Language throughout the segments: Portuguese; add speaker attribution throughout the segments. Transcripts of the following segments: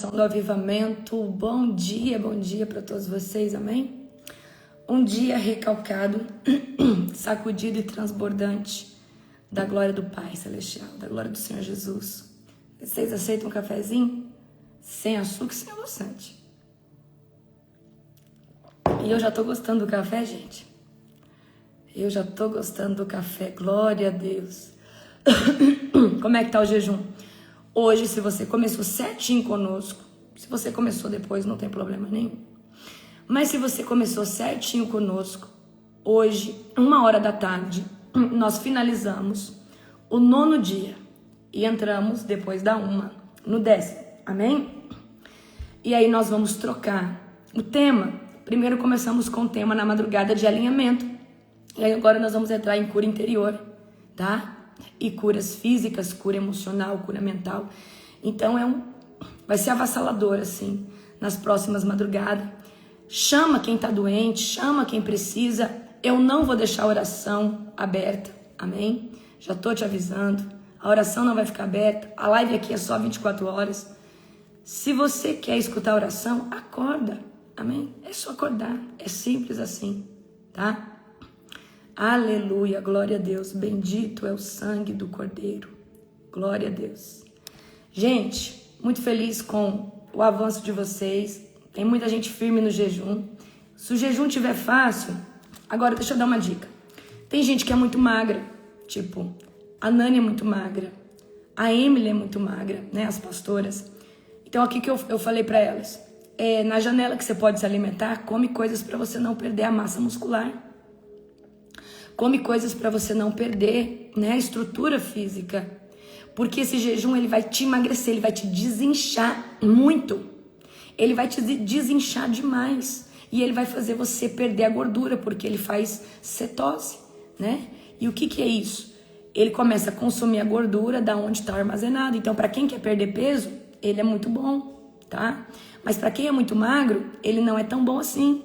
Speaker 1: Geração do Avivamento, bom dia para todos vocês, amém? Um dia recalcado, sacudido e transbordante da glória do Pai Celestial, da glória do Senhor Jesus. Vocês aceitam um cafezinho? Sem açúcar e sem adoçante. E eu já tô gostando do café, gente. Eu já tô gostando do café, glória a Deus. Como é que tá o jejum? Hoje, se você começou certinho conosco, se você começou depois, não tem problema nenhum. Mas se você começou certinho conosco, hoje, 1h da tarde, nós finalizamos o 9º dia e entramos depois da 1 no 10º, amém? E aí nós vamos trocar o tema. Primeiro começamos com o tema na madrugada de alinhamento. E aí agora nós vamos entrar em cura interior, tá? E curas físicas, cura emocional, cura mental. Então vai ser avassalador, assim, nas próximas madrugadas. Chama quem tá doente, chama quem precisa. Eu não vou deixar a oração aberta, amém? Já tô te avisando, a oração não vai ficar aberta. A live aqui é só 24 horas. Se você quer escutar a oração, acorda, amém? É só acordar, é simples assim, tá? Aleluia, glória a Deus, bendito é o sangue do Cordeiro, glória a Deus. Gente, muito feliz com o avanço de vocês, tem muita gente firme no jejum. Se o jejum tiver fácil, agora deixa eu dar uma dica. Tem gente que é muito magra, tipo, a Nani é muito magra, a Emily é muito magra, né, as pastoras. Então aqui que eu falei pra elas, na janela que você pode se alimentar, come coisas pra você não perder a massa muscular. Come coisas para você não perder, né, a estrutura física. Porque esse jejum, ele vai te emagrecer, ele vai te desinchar muito. Ele vai te desinchar demais. E ele vai fazer você perder a gordura, porque ele faz cetose, né? E o que é isso? Ele começa a consumir a gordura da onde está armazenado. Então, para quem quer perder peso, ele é muito bom, tá? Mas para quem é muito magro, ele não é tão bom assim.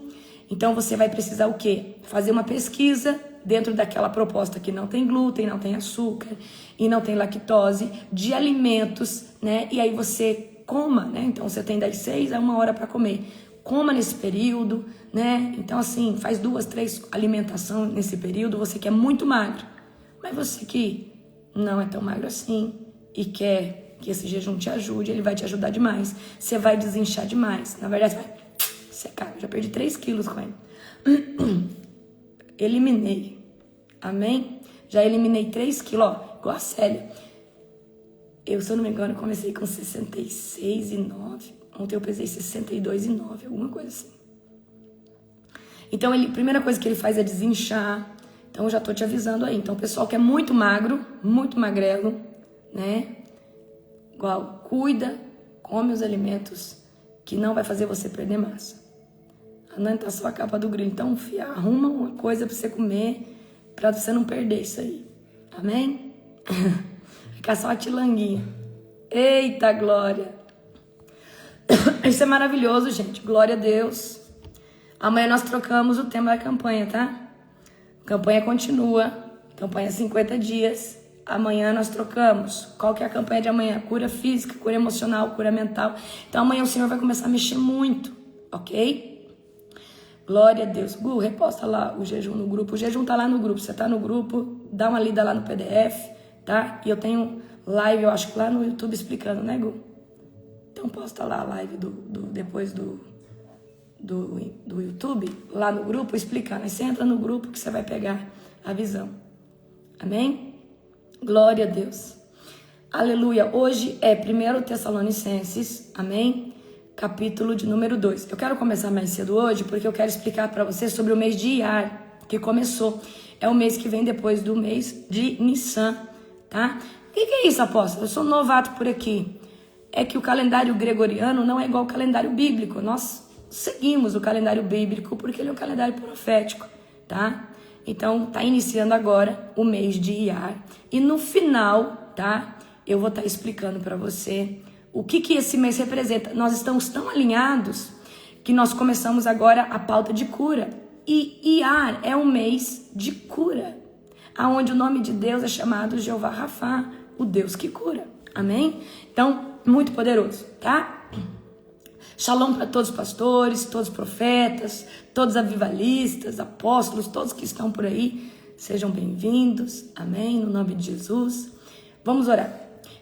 Speaker 1: Então, você vai precisar o quê? Fazer uma pesquisa dentro daquela proposta que não tem glúten, não tem açúcar e não tem lactose, de alimentos, né? E aí você coma, né? Então você tem das 6 a 1 hora para comer. Coma nesse período, né? Então assim, faz 2, 3 alimentações nesse período, você que é muito magro. Mas você que não é tão magro assim e quer que esse jejum te ajude, ele vai te ajudar demais. Você vai desinchar demais. Na verdade, você vai secar. Eu já perdi 3 quilos com ele. Eliminei, amém? Já eliminei 3 quilos, ó, igual a Célia. Eu, se eu não me engano, comecei com 66,9. Ontem eu pesei 62,9, alguma coisa assim. Então, a primeira coisa que ele faz é desinchar. Então, eu já tô te avisando aí. Então, o pessoal que é muito magro, muito magrelo, né? Igual, cuida, come os alimentos que não vai fazer você perder massa. A Nani tá só a capa do grilo. Então, filha, arruma uma coisa pra você comer, pra você não perder isso aí. Amém? Ficar só a tilanguinha. Eita, glória. Isso é maravilhoso, gente. Glória a Deus. Amanhã nós trocamos o tema da campanha, tá? A campanha continua. Campanha 50 dias. Amanhã nós trocamos. Qual que é a campanha de amanhã? Cura física, cura emocional, cura mental. Então, amanhã o Senhor vai começar a mexer muito, ok? Glória a Deus. Gu, reposta lá o jejum no grupo. O jejum tá lá no grupo. Você tá no grupo, dá uma lida lá no PDF, tá? E eu tenho live, eu acho que lá no YouTube explicando, né, Gu? Então posta lá a live depois do YouTube, lá no grupo, explicando. Aí você entra no grupo que você vai pegar a visão. Amém? Glória a Deus. Aleluia. Hoje é 1 Tessalonicenses, amém? Capítulo de número 2. Eu quero começar mais cedo hoje porque eu quero explicar para vocês sobre o mês de Iyar, que começou. É o mês que vem depois do mês de Nissan, tá? O que é isso, apóstolo? Eu sou novato por aqui. É que o calendário gregoriano não é igual ao calendário bíblico. Nós seguimos o calendário bíblico porque ele é um calendário profético, tá? Então, tá iniciando agora o mês de Iyar. E no final, tá? Eu vou estar explicando para você o que esse mês representa. Nós estamos tão alinhados que nós começamos agora a pauta de cura. E Iyar é um mês de cura, aonde o nome de Deus é chamado Jeová Rafá, o Deus que cura. Amém? Então, muito poderoso, tá? Shalom para todos os pastores, todos os profetas, todos os avivalistas, apóstolos, todos que estão por aí. Sejam bem-vindos. Amém. No nome de Jesus. Vamos orar.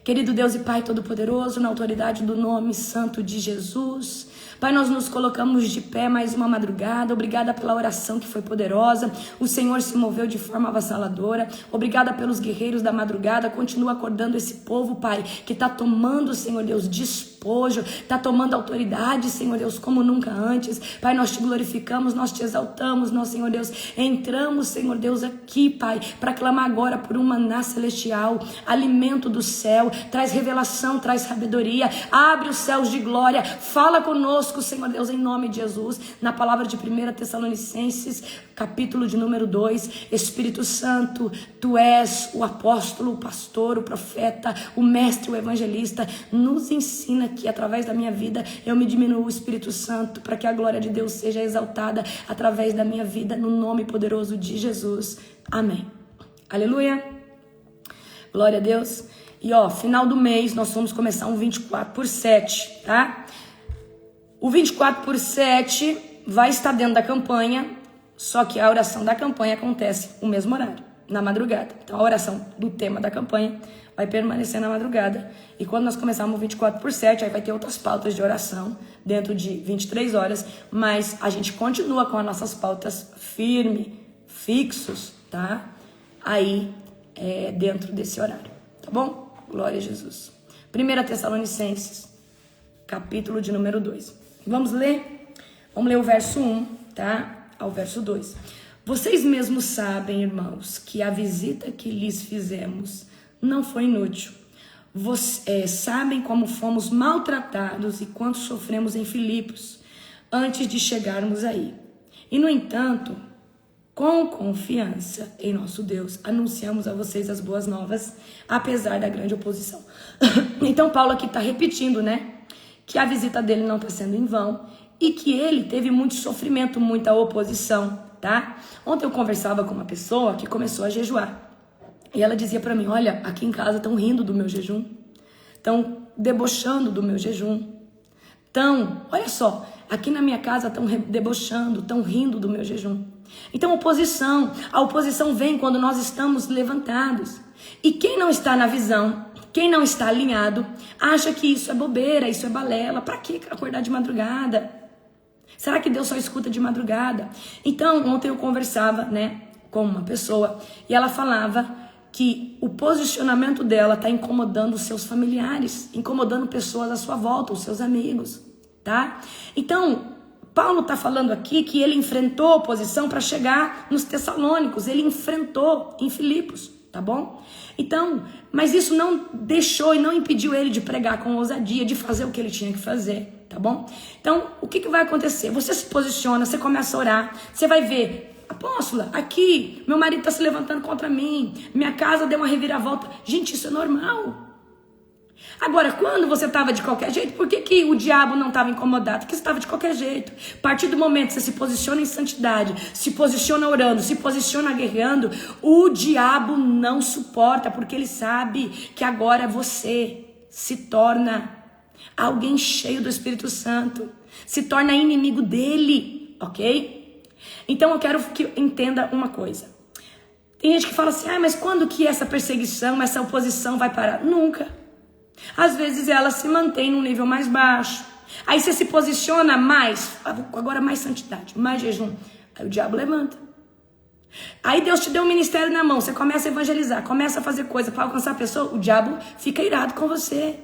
Speaker 1: Querido Deus e Pai Todo-Poderoso, na autoridade do nome santo de Jesus, Pai, nós nos colocamos de pé mais uma madrugada. Obrigada pela oração que foi poderosa. O Senhor se moveu de forma avassaladora. Obrigada pelos guerreiros da madrugada. Continua acordando esse povo, Pai, que está tomando, Senhor Deus, despojo, está tomando autoridade, Senhor Deus, como nunca antes. Pai, nós te glorificamos, nós te exaltamos, nós, Senhor Deus, entramos, Senhor Deus, aqui, Pai, para clamar agora por um maná celestial, alimento do céu. Traz revelação, traz sabedoria. Abre os céus de glória. Fala conosco, Senhor Deus, em nome de Jesus, na palavra de 1 Tessalonicenses, capítulo de número 2, Espírito Santo, Tu és o apóstolo, o pastor, o profeta, o mestre, o evangelista, nos ensina que através da minha vida eu me diminuo, o Espírito Santo, para que a glória de Deus seja exaltada através da minha vida, no nome poderoso de Jesus, amém, aleluia, glória a Deus. E final do mês nós vamos começar um 24/7, tá? O 24/7 vai estar dentro da campanha, só que a oração da campanha acontece no mesmo horário, na madrugada. Então a oração do tema da campanha vai permanecer na madrugada. E quando nós começarmos o 24/7, aí vai ter outras pautas de oração dentro de 23 horas, mas a gente continua com as nossas pautas fixos, tá? Aí dentro desse horário, tá bom? Glória a Jesus. 1 Tessalonicenses, capítulo de número 2. Vamos ler? Vamos ler o verso 1, tá? Ao verso 2. Vocês mesmos sabem, irmãos, que a visita que lhes fizemos não foi inútil. Vocês sabem como fomos maltratados e quanto sofremos em Filipos antes de chegarmos aí. E, no entanto, com confiança em nosso Deus, anunciamos a vocês as boas novas, apesar da grande oposição. Então, Paulo aqui está repetindo, né? Que a visita dele não está sendo em vão e que ele teve muito sofrimento, muita oposição, tá? Ontem eu conversava com uma pessoa que começou a jejuar e ela dizia para mim, olha, aqui em casa estão rindo do meu jejum, estão debochando do meu jejum, olha só, aqui na minha casa estão debochando, estão rindo do meu jejum. Então a oposição vem quando nós estamos levantados. E quem não está na visão, quem não está alinhado, acha que isso é bobeira, isso é balela. Para que acordar de madrugada? Será que Deus só escuta de madrugada? Então, ontem eu conversava, né, com uma pessoa e ela falava que o posicionamento dela está incomodando os seus familiares, incomodando pessoas à sua volta, os seus amigos, tá? Então, Paulo está falando aqui que ele enfrentou oposição para chegar nos Tessalônicos, ele enfrentou em Filipos, tá bom? Então, mas isso não deixou e não impediu ele de pregar com ousadia, de fazer o que ele tinha que fazer, tá bom? Então, o que vai acontecer? Você se posiciona, você começa a orar, você vai ver, apóstola, aqui, meu marido está se levantando contra mim, minha casa deu uma reviravolta. Gente, isso é normal. Agora, quando você estava de qualquer jeito, por que o diabo não estava incomodado? Porque você estava de qualquer jeito. A partir do momento que você se posiciona em santidade, se posiciona orando, se posiciona guerreando, o diabo não suporta, porque ele sabe que agora você se torna alguém cheio do Espírito Santo, se torna inimigo dele, ok? Então eu quero que entenda uma coisa. Tem gente que fala assim, mas quando que essa perseguição, essa oposição vai parar? Nunca. Às vezes ela se mantém num nível mais baixo. Aí você se posiciona mais, agora mais santidade, mais jejum. Aí o diabo levanta. Aí Deus te deu um ministério na mão, você começa a evangelizar, começa a fazer coisa para alcançar a pessoa, o diabo fica irado com você.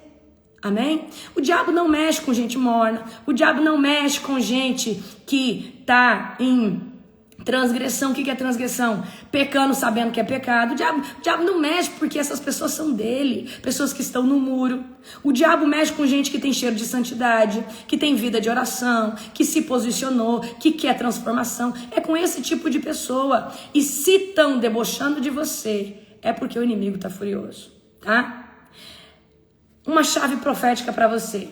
Speaker 1: Amém? O diabo não mexe com gente morna, o diabo não mexe com gente que tá em transgressão. O que é transgressão? Pecando sabendo que é pecado. O diabo não mexe porque essas pessoas são dele, pessoas que estão no muro. O diabo mexe com gente que tem cheiro de santidade, que tem vida de oração, que se posicionou, que quer transformação. É com esse tipo de pessoa. E se estão debochando de você, é porque o inimigo está furioso, tá? Uma chave profética para você.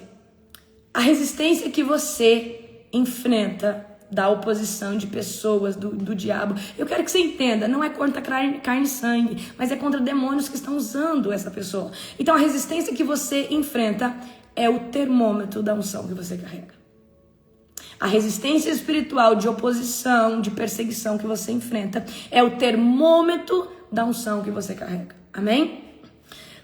Speaker 1: A resistência que você enfrenta da oposição de pessoas, do diabo. Eu quero que você entenda, não é contra carne e sangue, mas é contra demônios que estão usando essa pessoa. Então a resistência que você enfrenta é o termômetro da unção que você carrega. A resistência espiritual de oposição, de perseguição que você enfrenta é o termômetro da unção que você carrega. Amém?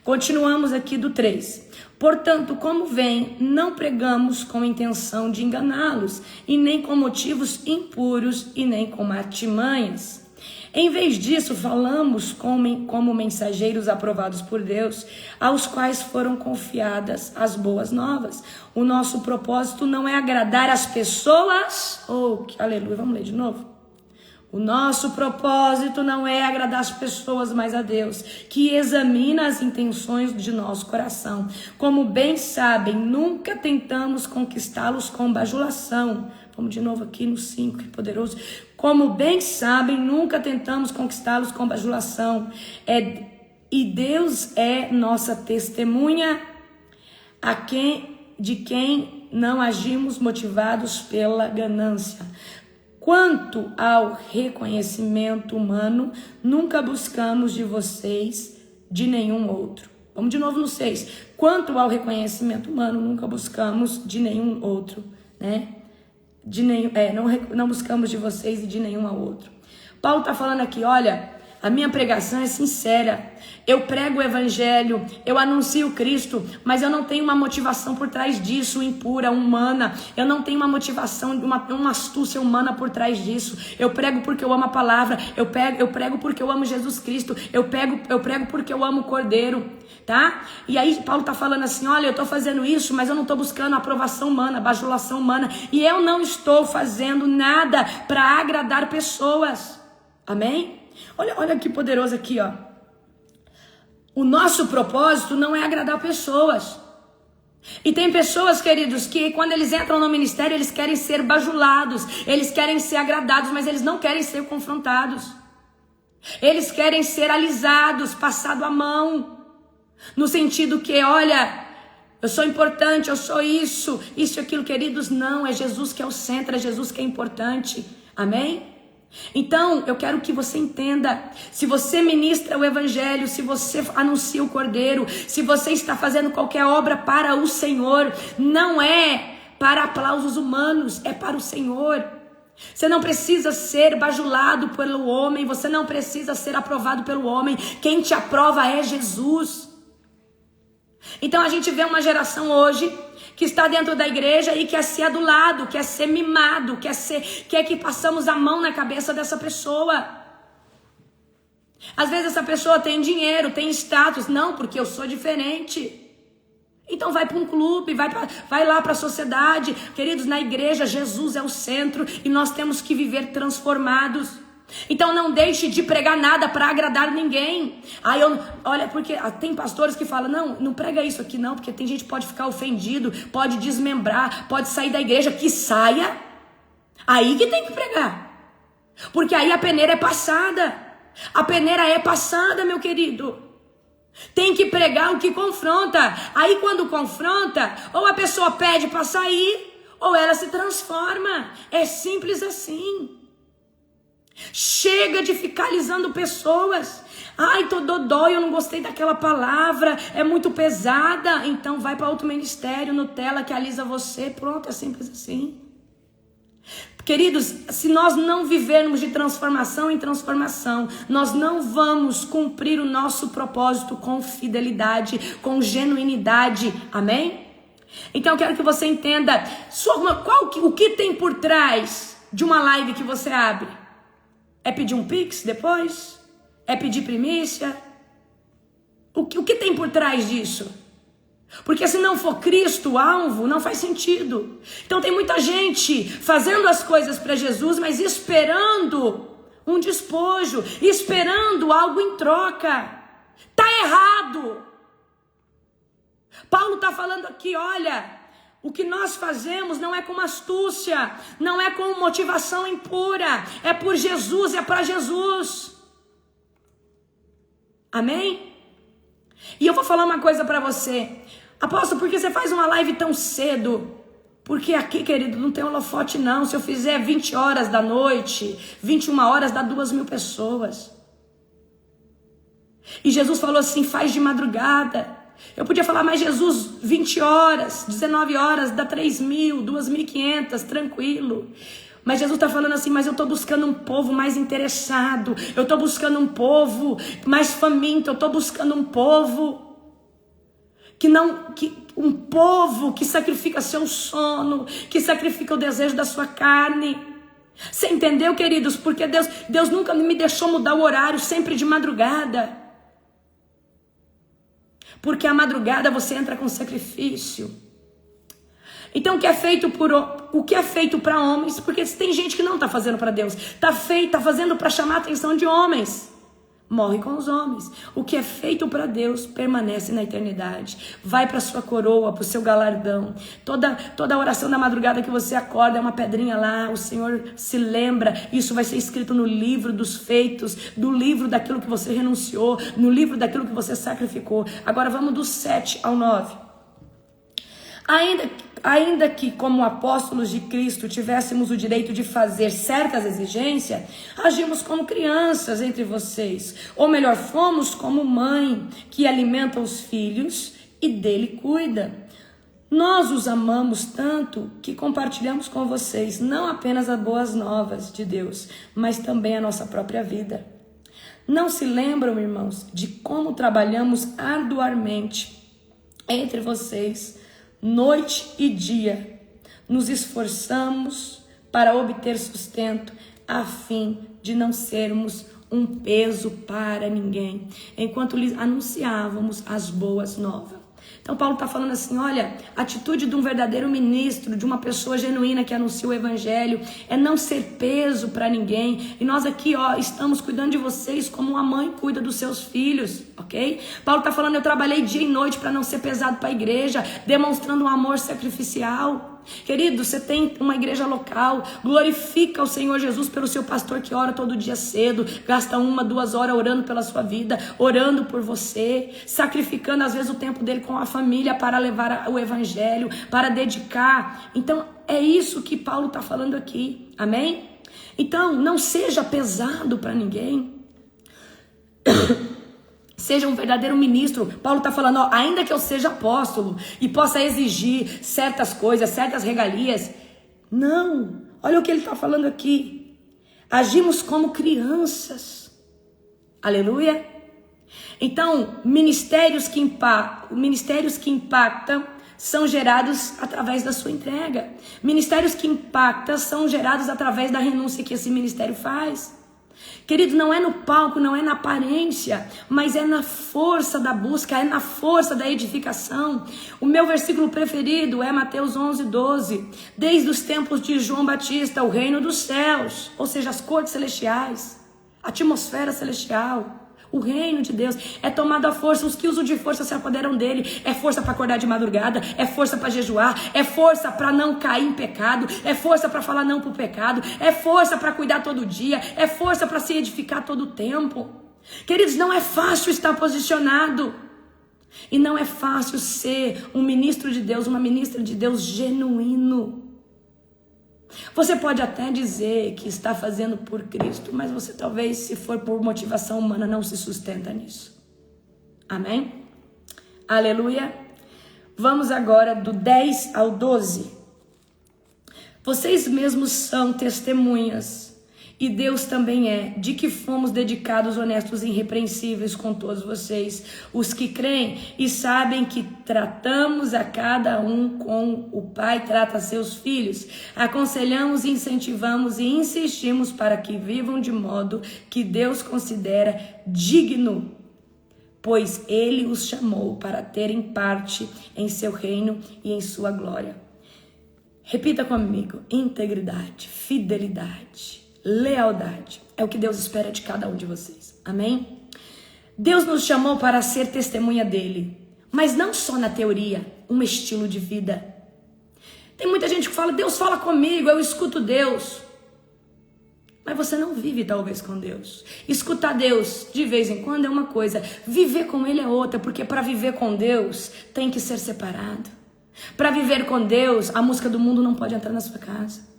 Speaker 1: Continuamos aqui do 3. Portanto, como vem, não pregamos com intenção de enganá-los, e nem com motivos impuros, e nem com artimanhas. Em vez disso, falamos como mensageiros aprovados por Deus, aos quais foram confiadas as boas novas. O nosso propósito não é agradar as pessoas. Aleluia, vamos ler de novo. O nosso propósito não é agradar as pessoas, mas a Deus, que examina as intenções de nosso coração. Como bem sabem, nunca tentamos conquistá-los com bajulação. Vamos de novo aqui no 5, que poderoso. Como bem sabem, nunca tentamos conquistá-los com bajulação. E Deus é nossa testemunha, de quem não agimos motivados pela ganância. Quanto ao reconhecimento humano, nunca buscamos de vocês de nenhum outro. Vamos de novo no 6. Quanto ao reconhecimento humano, nunca buscamos de nenhum outro, né? Não buscamos de vocês e de nenhum outro. Paulo está falando aqui, olha, a minha pregação é sincera. Eu prego o evangelho, eu anuncio Cristo, mas eu não tenho uma motivação por trás disso, impura, humana. Eu não tenho uma motivação, uma astúcia humana por trás disso. Eu prego porque eu amo a palavra, eu prego porque eu amo Jesus Cristo, eu prego porque eu amo o Cordeiro, tá? E aí Paulo tá falando assim, olha, eu tô fazendo isso, mas eu não tô buscando aprovação humana, bajulação humana, e eu não estou fazendo nada para agradar pessoas. Amém? Olha que poderoso aqui, ó. O nosso propósito não é agradar pessoas. E tem pessoas, queridos, que quando eles entram no ministério, eles querem ser bajulados, eles querem ser agradados, mas eles não querem ser confrontados. Eles querem ser alisados, passado a mão. No sentido que, olha, eu sou importante, eu sou isso e aquilo, queridos. Não, é Jesus que é o centro, é Jesus que é importante. Amém? Então, eu quero que você entenda, se você ministra o evangelho, se você anuncia o Cordeiro, se você está fazendo qualquer obra para o Senhor, não é para aplausos humanos, é para o Senhor. Você não precisa ser bajulado pelo homem, você não precisa ser aprovado pelo homem, quem te aprova é Jesus. Então a gente vê uma geração hoje que está dentro da igreja e quer ser adulado, quer ser mimado, quer que passamos a mão na cabeça dessa pessoa. Às vezes essa pessoa tem dinheiro, tem status, não, porque eu sou diferente. Então vai para um clube, vai lá para a sociedade. Queridos, na igreja Jesus é o centro e nós temos que viver transformados. Então não deixe de pregar nada para agradar ninguém. Olha, porque tem pastores que falam, não prega isso aqui não, porque tem gente que pode ficar ofendido, pode desmembrar, pode sair da igreja. Que saia. Aí que tem que pregar. Porque aí a peneira é passada. A peneira é passada, meu querido. Tem que pregar o que confronta. Aí quando confronta, ou a pessoa pede para sair, ou ela se transforma. É simples assim. Chega de ficar alisando pessoas. Ai, tô dodói, eu não gostei daquela palavra, é muito pesada. Então vai para outro ministério, Nutella, que alisa você. Pronto, é simples assim. Queridos, se nós não vivermos de transformação em transformação, nós não vamos cumprir o nosso propósito com fidelidade, com genuinidade. Amém? Então eu quero que você entenda o que tem por trás de uma live que você abre. É pedir um pix depois? É pedir primícia? O que tem por trás disso? Porque se não for Cristo o alvo, não faz sentido. Então tem muita gente fazendo as coisas para Jesus, mas esperando um despojo, esperando algo em troca. Tá errado. Paulo tá falando aqui, olha, o que nós fazemos não é com astúcia, não é com motivação impura, é por Jesus, é para Jesus. Amém? E eu vou falar uma coisa para você. Apóstolo, por que você faz uma live tão cedo? Porque aqui, querido, não tem holofote não. Se eu fizer 20 horas da noite, 21 horas, dá 2.000 pessoas. E Jesus falou assim, faz de madrugada. Eu podia falar, mas Jesus, 20 horas, 19 horas, dá 3.000, 2.500, tranquilo. Mas Jesus está falando assim, mas eu estou buscando um povo mais interessado, eu estou buscando um povo mais faminto, eu estou buscando um povo um povo que sacrifica seu sono, que sacrifica o desejo da sua carne. Você entendeu, queridos? Porque Deus nunca me deixou mudar o horário, sempre de madrugada. Porque a madrugada você entra com sacrifício. Então o que é feito para homens, porque tem gente que não está fazendo para Deus, está fazendo para chamar a atenção de homens, morre com os homens. O que é feito para Deus permanece na eternidade, vai para sua coroa, para o seu galardão. Toda oração da madrugada que você acorda é uma pedrinha lá, o Senhor se lembra, isso vai ser escrito no livro dos feitos, do livro daquilo que você renunciou, no livro daquilo que você sacrificou. Agora vamos do 7 ao 9. Ainda que como apóstolos de Cristo tivéssemos o direito de fazer certas exigências, agimos como crianças entre vocês. Ou melhor, fomos como mãe que alimenta os filhos e dele cuida. Nós os amamos tanto que compartilhamos com vocês não apenas as boas novas de Deus, mas também a nossa própria vida. Não se lembram, irmãos, de como trabalhamos arduamente entre vocês, noite e dia, nos esforçamos para obter sustento, a fim de não sermos um peso para ninguém, enquanto lhes anunciávamos as boas novas. Então Paulo está falando assim, olha, a atitude de um verdadeiro ministro, de uma pessoa genuína que anuncia o evangelho, é não ser peso para ninguém. E nós aqui, estamos cuidando de vocês como uma mãe cuida dos seus filhos, ok? Paulo está falando, eu trabalhei dia e noite para não ser pesado para a igreja, demonstrando um amor sacrificial. Querido, você tem uma igreja local, glorifica o Senhor Jesus pelo seu pastor que ora todo dia cedo, gasta 1-2 horas orando pela sua vida, orando por você, sacrificando às vezes o tempo dele com a família para levar o evangelho, para dedicar. Então é isso que Paulo está falando aqui, amém? Então não seja pesado para ninguém. Seja um verdadeiro ministro. Paulo está falando, ainda que eu seja apóstolo e possa exigir certas coisas, certas regalias. Não, olha o que ele está falando aqui. Agimos como crianças. Aleluia. Então, ministérios que impactam são gerados através da sua entrega. Ministérios que impactam são gerados através da renúncia que esse ministério faz. Querido, não é no palco, não é na aparência, mas é na força da busca, é na força da edificação. O meu versículo preferido é Mateus 11:12. Desde os tempos de João Batista, o reino dos céus, ou seja, as cortes celestiais, a atmosfera celestial, o reino de Deus é tomado à força. Os que usam de força se apoderam dele. É força para acordar de madrugada, é força para jejuar, é força para não cair em pecado, é força para falar não para o pecado, é força para cuidar todo dia, é força para se edificar todo o tempo. Queridos, não é fácil estar posicionado e não é fácil ser um ministro de Deus, uma ministra de Deus genuíno. Você pode até dizer que está fazendo por Cristo, mas você talvez, se for por motivação humana, não se sustenta nisso. Amém? Aleluia. Vamos agora do 10 ao 12. Vocês mesmos são testemunhas, e Deus também é, de que fomos dedicados, honestos e irrepreensíveis com todos vocês, os que creem e sabem que tratamos a cada um como o Pai trata seus filhos. Aconselhamos, incentivamos e insistimos para que vivam de modo que Deus considera digno, pois Ele os chamou para terem parte em seu reino e em sua glória. Repita comigo: integridade, fidelidade, lealdade é o que Deus espera de cada um de vocês. Amém? Deus nos chamou para ser testemunha dele, mas não só na teoria, um estilo de vida. Tem muita gente que fala, Deus fala comigo, eu escuto Deus. Mas você não vive talvez com Deus. Escutar Deus de vez em quando é uma coisa, viver com Ele é outra, porque para viver com Deus tem que ser separado. Para viver com Deus, a música do mundo não pode entrar na sua casa.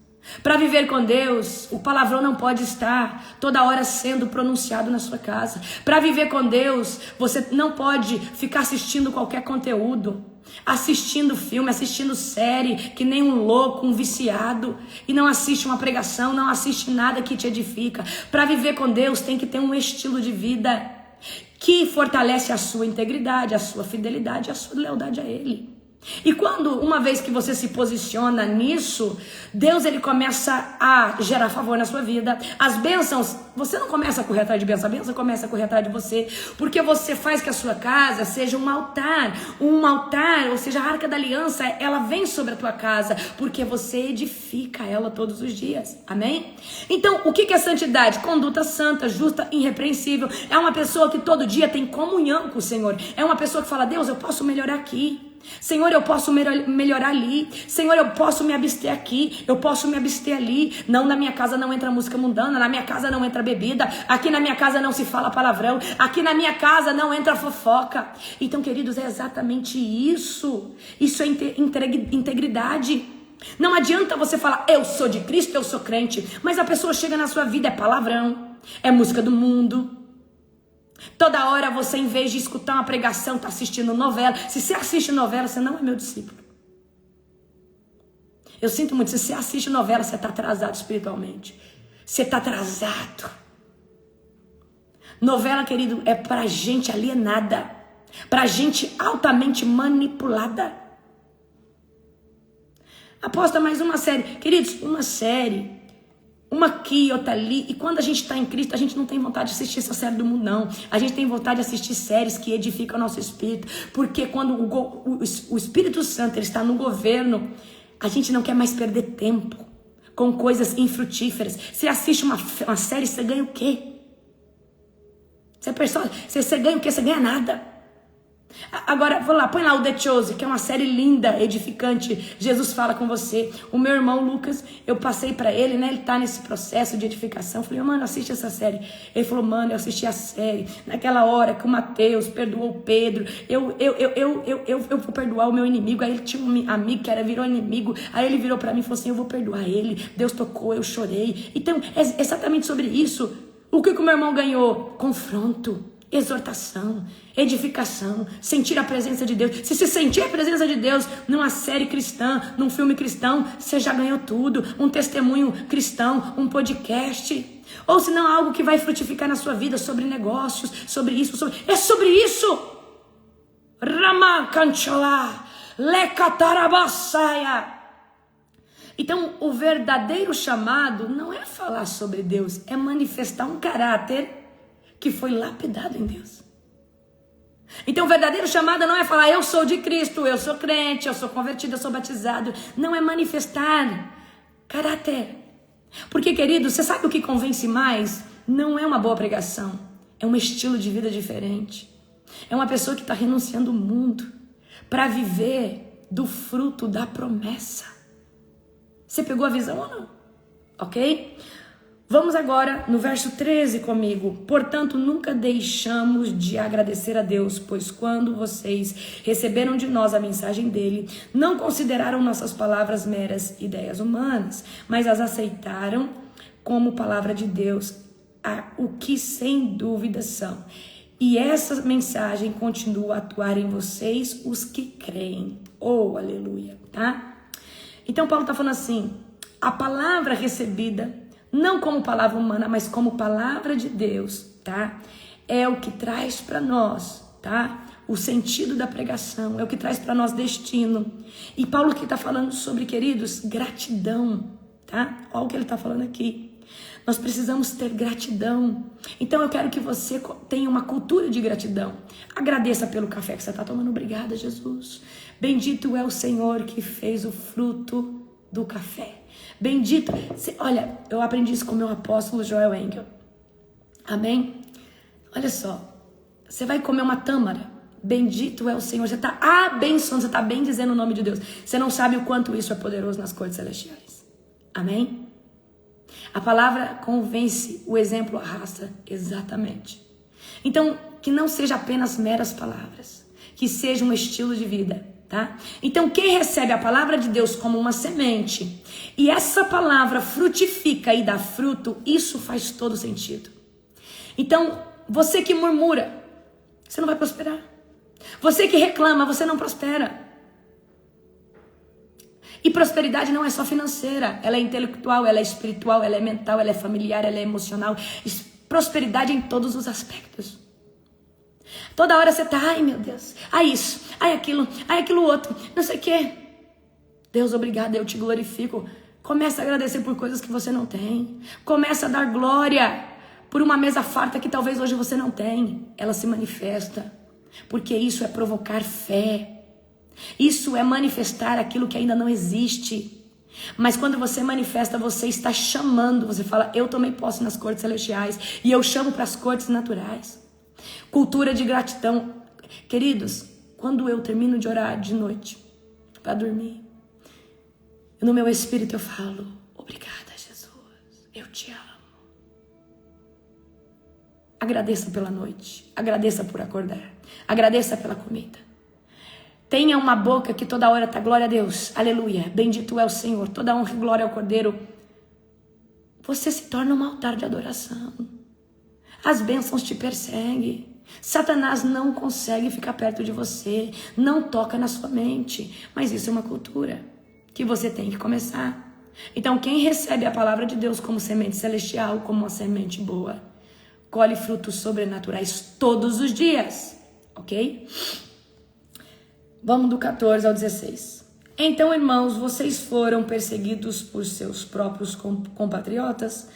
Speaker 1: Para viver com Deus, o palavrão não pode estar toda hora sendo pronunciado na sua casa. Para viver com Deus, você não pode ficar assistindo qualquer conteúdo, assistindo filme, assistindo série, que nem um louco, um viciado, e não assiste uma pregação, não assiste nada que te edifica. Para viver com Deus, tem que ter um estilo de vida que fortalece a sua integridade, a sua fidelidade, a sua lealdade a Ele. E quando, uma vez que você se posiciona nisso, Deus ele começa a gerar favor na sua vida. As bênçãos, você não começa a correr atrás de bênção, a bênção começa a correr atrás de você, porque você faz que a sua casa seja um altar, ou seja, a Arca da Aliança, ela vem sobre a tua casa, porque você edifica ela todos os dias, amém? Então, o que é santidade? Conduta santa, justa, irrepreensível. É uma pessoa que todo dia tem comunhão com o Senhor, é uma pessoa que fala, Deus, eu posso melhorar aqui. Senhor, eu posso melhorar ali. Senhor, eu posso me abster aqui. Eu posso me abster ali. Não, na minha casa não entra música mundana. Na minha casa não entra bebida. Aqui na minha casa não se fala palavrão. Aqui na minha casa não entra fofoca. Então, queridos, é exatamente isso. Isso é integridade. Não adianta você falar, eu sou de Cristo, eu sou crente. Mas a pessoa chega na sua vida, é palavrão, é música do mundo. Toda hora você, em vez de escutar uma pregação, está assistindo novela. Se você assiste novela, você não é meu discípulo. Eu sinto muito, se você assiste novela, você está atrasado espiritualmente. Você está atrasado. Novela, querido, é para gente alienada, para gente altamente manipulada. Aposta mais uma série. Queridos, uma série, uma aqui, outra ali. E quando a gente está em Cristo, a gente não tem vontade de assistir essa série do mundo, não. A gente tem vontade de assistir séries que edificam o nosso espírito. Porque quando o Espírito Santo ele está no governo, a gente não quer mais perder tempo com coisas infrutíferas. Você assiste uma série, você ganha o quê? Você ganha o quê? Você ganha nada. Agora, vou lá, põe lá o The Chosen, que é uma série linda, edificante. Jesus fala com você. O meu irmão Lucas, eu passei pra ele, né? Ele tá nesse processo de edificação. Eu falei, mano, assiste essa série. Ele falou, mano, eu assisti a série. Naquela hora que o Mateus perdoou o Pedro, eu vou perdoar o meu inimigo. Aí ele tinha um amigo que virou inimigo. Aí ele virou pra mim e falou assim, eu vou perdoar ele. Deus tocou, eu chorei. Então, é exatamente sobre isso. O que o meu irmão ganhou? Confronto. Exortação, edificação, sentir a presença de Deus. Se você sentir a presença de Deus numa série cristã, num filme cristão, você já ganhou tudo. Um testemunho cristão, um podcast. Ou se não, algo que vai frutificar na sua vida, sobre negócios, sobre isso, é sobre isso. Ramacanchalá, lecatarabassaia. Então, o verdadeiro chamado não é falar sobre Deus, é manifestar um caráter que foi lapidado em Deus. Então o verdadeiro chamado não é falar eu sou de Cristo, eu sou crente, eu sou convertido, eu sou batizado. Não, é manifestar caráter. Porque, querido, você sabe o que convence mais? Não é uma boa pregação, é um estilo de vida diferente. É uma pessoa que está renunciando ao mundo para viver do fruto da promessa. Você pegou a visão ou não? Ok? Vamos agora no verso 13 comigo. Portanto, nunca deixamos de agradecer a Deus, pois quando vocês receberam de nós a mensagem dele, não consideraram nossas palavras meras ideias humanas, mas as aceitaram como palavra de Deus, o que sem dúvida são. E essa mensagem continua a atuar em vocês, os que creem. Oh, aleluia, tá? Então, Paulo está falando assim, a palavra recebida, não como palavra humana, mas como palavra de Deus, tá? É o que traz para nós, tá? O sentido da pregação, é o que traz para nós destino. E Paulo aqui está falando sobre, queridos, gratidão, tá? Olha o que ele está falando aqui. Nós precisamos ter gratidão. Então eu quero que você tenha uma cultura de gratidão. Agradeça pelo café que você está tomando. Obrigada, Jesus. Bendito é o Senhor que fez o fruto do café. Bendito. Olha, eu aprendi isso com o meu apóstolo Joel Engel. Amém? Olha só. Você vai comer uma tâmara. Bendito é o Senhor. Você está abençoando, você está bem dizendo o nome de Deus. Você não sabe o quanto isso é poderoso nas cortes celestiais. Amém? A palavra convence, o exemplo arrasta. Exatamente. Então, que não seja apenas meras palavras. Que seja um estilo de vida. tá? Então, quem recebe a palavra de Deus como uma semente e essa palavra frutifica e dá fruto, isso faz todo sentido. Então, você que murmura, você não vai prosperar. Você que reclama, você não prospera. E prosperidade não é só financeira, ela é intelectual, ela é espiritual, ela é mental, ela é familiar, ela é emocional. Prosperidade em todos os aspectos. Toda hora você tá, ai meu Deus, ai isso, ai aquilo outro, não sei o quê. Deus, obrigado, eu te glorifico. Começa a agradecer por coisas que você não tem. Começa a dar glória por uma mesa farta que talvez hoje você não tem. Ela se manifesta, porque isso é provocar fé. Isso é manifestar aquilo que ainda não existe. Mas quando você manifesta, você está chamando. Você fala, eu tomei posse nas cortes celestiais e eu chamo para as cortes naturais. Cultura de gratidão. Queridos, quando eu termino de orar de noite para dormir, no meu espírito eu falo, obrigada, Jesus, eu te amo. Agradeça pela noite, agradeça por acordar, agradeça pela comida. Tenha uma boca que toda hora está, glória a Deus, aleluia, bendito é o Senhor, toda honra e glória ao Cordeiro. Você se torna um altar de adoração. As bênçãos te perseguem. Satanás não consegue ficar perto de você, não toca na sua mente. Mas isso é uma cultura que você tem que começar. Então quem recebe a palavra de Deus como semente celestial, como uma semente boa, colhe frutos sobrenaturais todos os dias, ok? Vamos do 14 ao 16. Então, irmãos, vocês foram perseguidos por seus próprios compatriotas,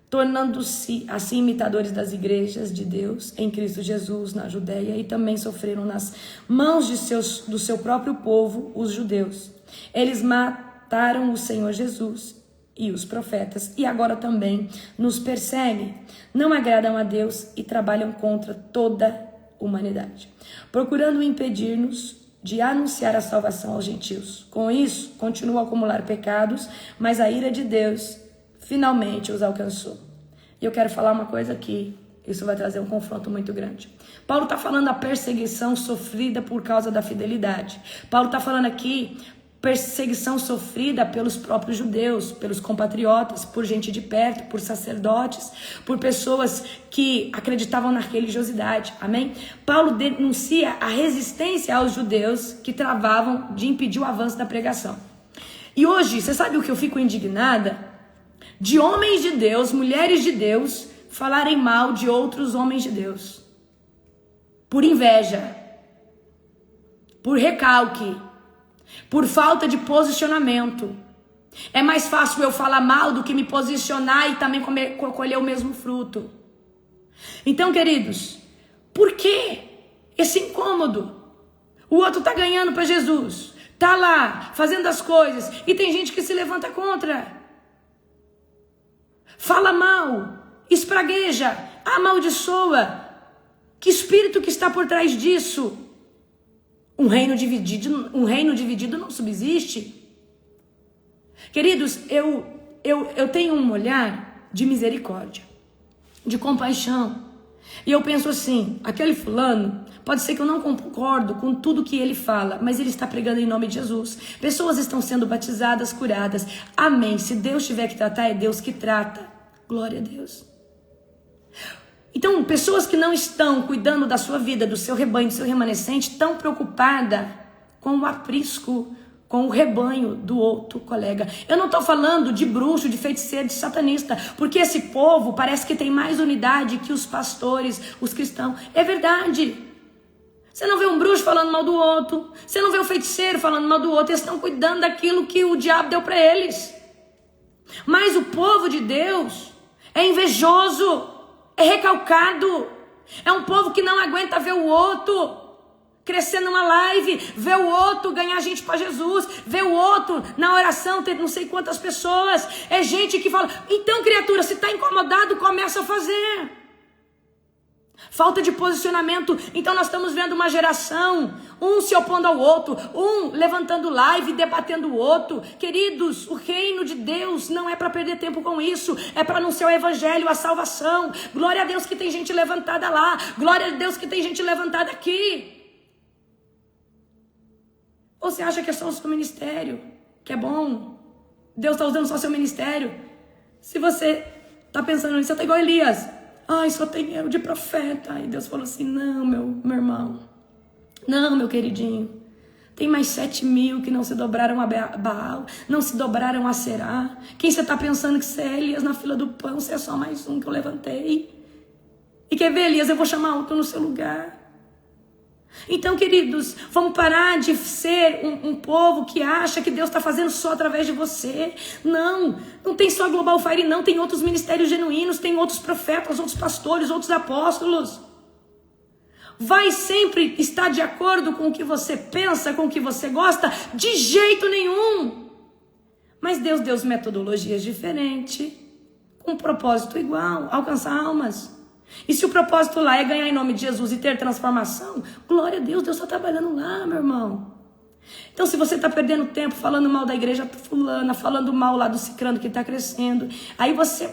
Speaker 1: tornando-se assim imitadores das igrejas de Deus em Cristo Jesus na Judéia, e também sofreram nas mãos do seu próprio povo, os judeus. Eles mataram o Senhor Jesus e os profetas, e agora também nos perseguem. Não agradam a Deus e trabalham contra toda humanidade, procurando impedir-nos de anunciar a salvação aos gentios. Com isso, continuam a acumular pecados, mas a ira de Deus finalmente os alcançou. E eu quero falar uma coisa aqui, isso vai trazer um confronto muito grande. Paulo está falando da perseguição sofrida por causa da fidelidade. Paulo está falando aqui perseguição sofrida pelos próprios judeus, pelos compatriotas, por gente de perto, por sacerdotes, por pessoas que acreditavam na religiosidade, amém? Paulo denuncia a resistência aos judeus que travavam de impedir o avanço da pregação. E hoje, você sabe o que eu fico indignada? De homens de Deus, mulheres de Deus, falarem mal de outros homens de Deus. Por inveja, por recalque, por falta de posicionamento. É mais fácil eu falar mal do que me posicionar e também colher o mesmo fruto. Então, queridos, por que esse incômodo? O outro tá ganhando para Jesus, tá lá fazendo as coisas e tem gente que se levanta contra. Fala mal, espragueja, amaldiçoa. Que espírito que está por trás disso? Um reino dividido não subsiste. Queridos, eu tenho um olhar de misericórdia, de compaixão. E eu penso assim, aquele fulano, pode ser que eu não concordo com tudo que ele fala, mas ele está pregando em nome de Jesus. Pessoas estão sendo batizadas, curadas. Amém. Se Deus tiver que tratar, é Deus que trata. Glória a Deus. Então, pessoas que não estão cuidando da sua vida, do seu rebanho, do seu remanescente, estão preocupadas com o aprisco, com o rebanho do outro colega. Eu não estou falando de bruxo, de feiticeiro, de satanista, porque esse povo parece que tem mais unidade que os pastores, os cristãos. É verdade. Você não vê um bruxo falando mal do outro, você não vê um feiticeiro falando mal do outro, eles estão cuidando daquilo que o diabo deu para eles. Mas o povo de Deus é invejoso, é recalcado, é um povo que não aguenta ver o outro crescer numa live, ver o outro ganhar gente para Jesus, ver o outro na oração ter não sei quantas pessoas. É gente que fala, então criatura, se está incomodado, começa a fazer. Falta de posicionamento. Então nós estamos vendo uma geração, um se opondo ao outro, um levantando live, debatendo o outro. Queridos, o reino de Deus não é para perder tempo com isso, é para anunciar o evangelho, a salvação. Glória a Deus que tem gente levantada lá, glória a Deus que tem gente levantada aqui. Ou você acha que é só o seu ministério, que é bom? Deus está usando só o seu ministério? Se você está pensando nisso, você está igual Elias. Ai, só tem eu de profeta. E Deus falou assim, não, meu irmão. Não, meu queridinho. Tem mais 7.000 que não se dobraram a Baal, não se dobraram a Será. Quem você está pensando que você é, Elias, na fila do pão? Você é só mais um que eu levantei. E quer ver, Elias, eu vou chamar outro no seu lugar. Então, queridos, vamos parar de ser um povo que acha que Deus está fazendo só através de você. Não tem só Global Fire, não. Tem outros ministérios genuínos, tem outros profetas, outros pastores, outros apóstolos. Vai sempre estar de acordo com o que você pensa, com o que você gosta? De jeito nenhum. Mas Deus deu metodologias diferentes, com um propósito igual, alcançar almas. E se o propósito lá é ganhar em nome de Jesus e ter transformação, glória a Deus, Deus está trabalhando lá, meu irmão. Então, se você está perdendo tempo falando mal da igreja fulana, falando mal lá do cicrano que está crescendo, aí você...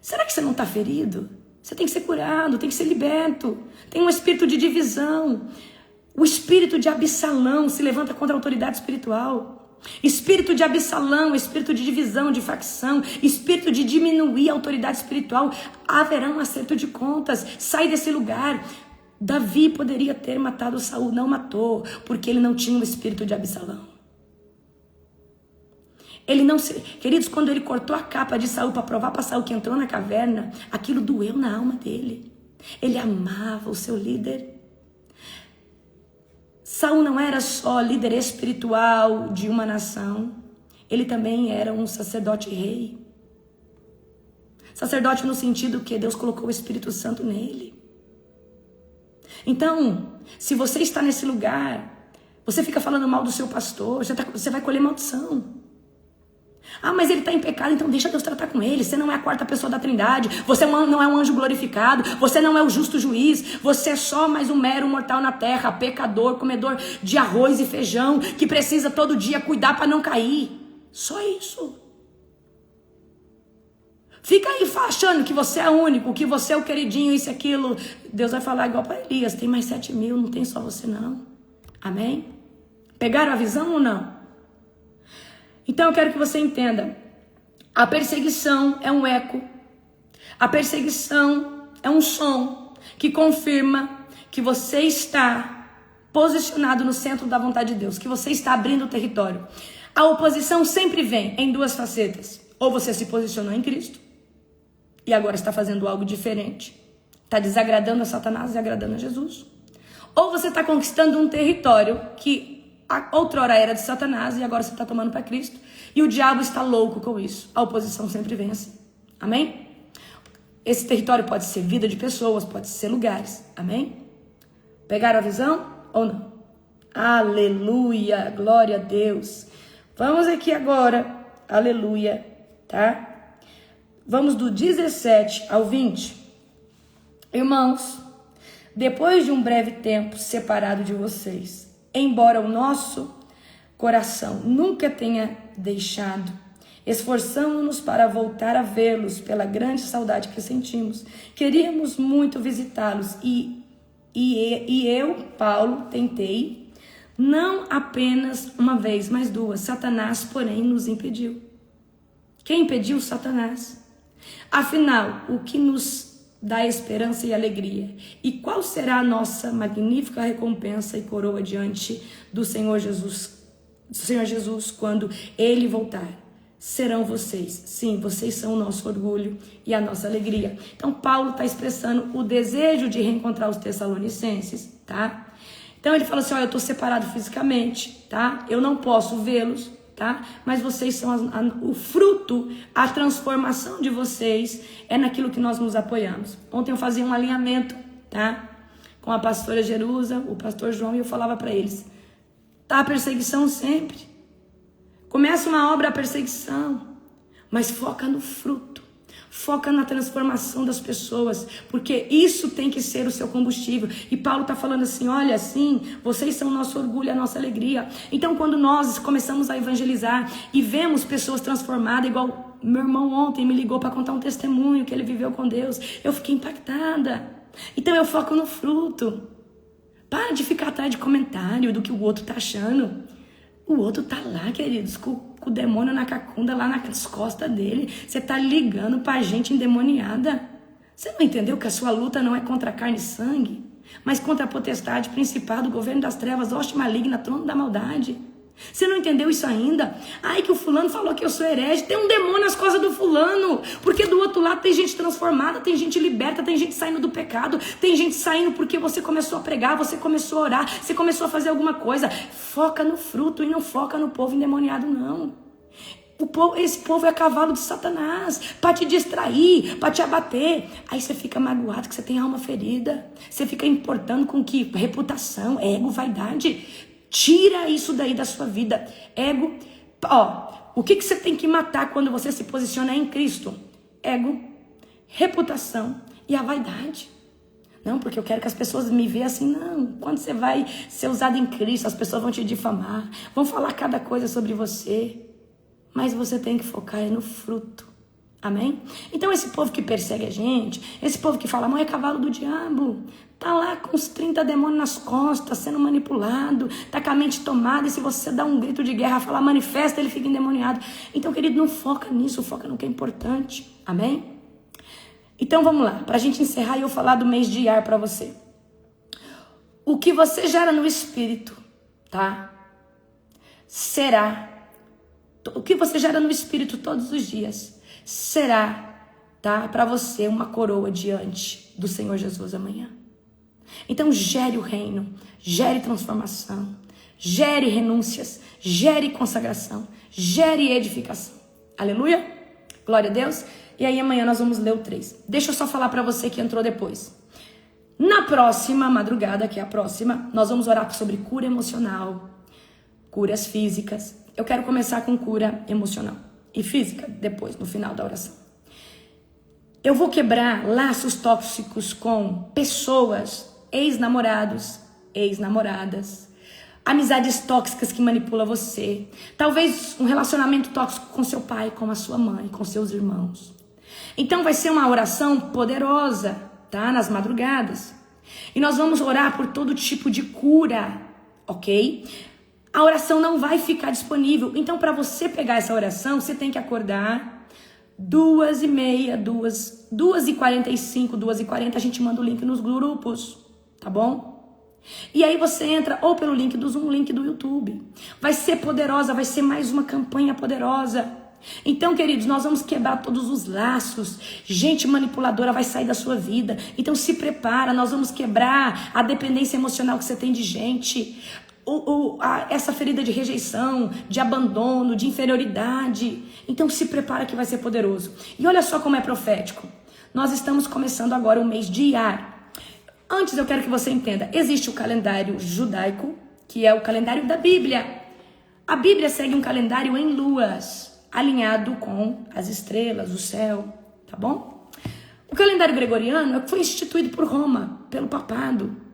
Speaker 1: Será que você não está ferido? Você tem que ser curado, tem que ser liberto. Tem um espírito de divisão. O espírito de Absalão se levanta contra a autoridade espiritual. Espírito de Absalão, espírito de divisão, de facção, espírito de diminuir a autoridade espiritual. Haverá um acerto de contas. Sai desse lugar. Davi poderia ter matado Saul, não matou, porque ele não tinha o espírito de Absalão. Ele não se... Queridos, quando ele cortou a capa de Saul para provar para Saul que entrou na caverna, aquilo doeu na alma dele. Ele amava o seu líder. Saul não era só líder espiritual de uma nação, ele também era um sacerdote rei. Sacerdote no sentido que Deus colocou o Espírito Santo nele. Então, se você está nesse lugar, você fica falando mal do seu pastor, você vai colher maldição. Ah, mas ele está em pecado, então deixa Deus tratar com ele. Você não é a quarta pessoa da Trindade. Você não é um anjo glorificado. Você não é o justo juiz. Você é só mais um mero mortal na terra, pecador, comedor de arroz e feijão, que precisa todo dia cuidar para não cair. Só isso. Fica aí achando que você é único, que você é o queridinho, isso e aquilo. Deus vai falar igual para Elias. Tem mais 7.000, não tem só você não. Amém? Pegaram a visão ou não? Então eu quero que você entenda, a perseguição é um eco, a perseguição é um som que confirma que você está posicionado no centro da vontade de Deus, que você está abrindo o território. A oposição sempre vem em duas facetas, ou você se posicionou em Cristo e agora está fazendo algo diferente, está desagradando a Satanás e agradando a Jesus, ou você está conquistando um território que outrora era de Satanás e agora você está tomando para Cristo. E o diabo está louco com isso. A oposição sempre vem assim. Amém? Esse território pode ser vida de pessoas, pode ser lugares. Amém? Pegaram a visão ou não? Aleluia, glória a Deus. Vamos aqui agora, aleluia, tá? Vamos do 17 ao 20. Irmãos, depois de um breve tempo separado de vocês, embora o nosso coração nunca tenha deixado, esforçamos-nos para voltar a vê-los pela grande saudade que sentimos. Queríamos muito visitá-los e eu, Paulo, tentei, não apenas uma vez, mas duas. Satanás, porém, nos impediu. Quem impediu? Satanás. Afinal, o que nos dá esperança e alegria? E qual será a nossa magnífica recompensa e coroa diante do Senhor Jesus quando Ele voltar? Serão vocês. Sim, vocês são o nosso orgulho e a nossa alegria. Então, Paulo está expressando o desejo de reencontrar os Tessalonicenses, tá? Então, ele fala assim, ó, eu estou separado fisicamente, tá? Eu não posso vê-los, tá? Mas vocês são o fruto, a transformação de vocês é naquilo que nós nos apoiamos. Ontem eu fazia um alinhamento, tá? Com a pastora Jerusa, o pastor João, e eu falava para eles, tá a perseguição sempre. Começa uma obra, a perseguição, mas foca no fruto. Foca na transformação das pessoas, porque isso tem que ser o seu combustível. E Paulo está falando assim, olha, assim, vocês são o nosso orgulho, a nossa alegria. Então, quando nós começamos a evangelizar e vemos pessoas transformadas, igual meu irmão ontem me ligou para contar um testemunho que ele viveu com Deus, eu fiquei impactada. Então, eu foco no fruto. Para de ficar atrás de comentário do que o outro tá achando. O outro tá lá, queridos, com o demônio na cacunda, lá nas costas dele. Você tá ligando pra gente endemoniada. Você não entendeu que a sua luta não é contra carne e sangue, mas contra a potestade, principado, governo das trevas, hoste maligna, trono da maldade? Você não entendeu isso ainda? Ai, que o fulano falou que eu sou herege. Tem um demônio nas costas do fulano. Porque do outro lado tem gente transformada, tem gente liberta, tem gente saindo do pecado, tem gente saindo porque você começou a pregar, você começou a orar, você começou a fazer alguma coisa. Foca no fruto e não foca no povo endemoniado, não. Esse povo é cavalo de Satanás, para te distrair, para te abater. Aí você fica magoado que você tem alma ferida. Você fica importando com que? Reputação, ego, vaidade. Tira isso daí da sua vida. Ego. O que você tem que matar quando você se posiciona em Cristo? Ego, reputação e a vaidade. Não, porque eu quero que as pessoas me vejam assim. Não, quando você vai ser usado em Cristo, as pessoas vão te difamar, vão falar cada coisa sobre você. Mas você tem que focar no fruto. Amém? Então esse povo que persegue a gente, esse povo que fala, mãe, é cavalo do diabo, tá lá com os 30 demônios nas costas, sendo manipulado, tá com a mente tomada, e se você dá um grito de guerra, falar manifesta, ele fica endemoniado. Então, querido, não foca nisso, foca no que é importante. Amém? Então vamos lá, pra gente encerrar e eu falar do mês de Iar pra você. O que você gera no espírito, tá? O que você gera no espírito todos os dias será, tá, para você uma coroa diante do Senhor Jesus amanhã. Então gere o reino, gere transformação, gere renúncias, gere consagração, gere edificação. Aleluia? Glória a Deus. E aí amanhã nós vamos ler o 3. Deixa eu só falar para você que entrou depois. Na próxima madrugada, que é a próxima, nós vamos orar sobre cura emocional, curas físicas. Eu quero começar com cura emocional e física depois, no final da oração. Eu vou quebrar laços tóxicos com pessoas, ex-namorados, ex-namoradas, amizades tóxicas que manipulam você. Talvez um relacionamento tóxico com seu pai, com a sua mãe, com seus irmãos. Então vai ser uma oração poderosa, tá? Nas madrugadas. E nós vamos orar por todo tipo de cura, ok? A oração não vai ficar disponível. Então, para você pegar essa oração, você tem que acordar 2h30, 2h45, 2h40. A gente manda o link nos grupos, tá bom? E aí você entra ou pelo link do Zoom, link do YouTube. Vai ser poderosa, vai ser mais uma campanha poderosa. Então, queridos, nós vamos quebrar todos os laços. Gente manipuladora vai sair da sua vida. Então, se prepara, nós vamos quebrar a dependência emocional que você tem de gente. Essa ferida de rejeição, de abandono, de inferioridade. Então se prepara que vai ser poderoso. E olha só como é profético. Nós estamos começando agora o mês de Iar. Antes eu quero que você entenda. Existe o calendário judaico, que é o calendário da Bíblia. A Bíblia segue um calendário em luas, alinhado com as estrelas, o céu, tá bom? O calendário gregoriano foi instituído por Roma, pelo papado.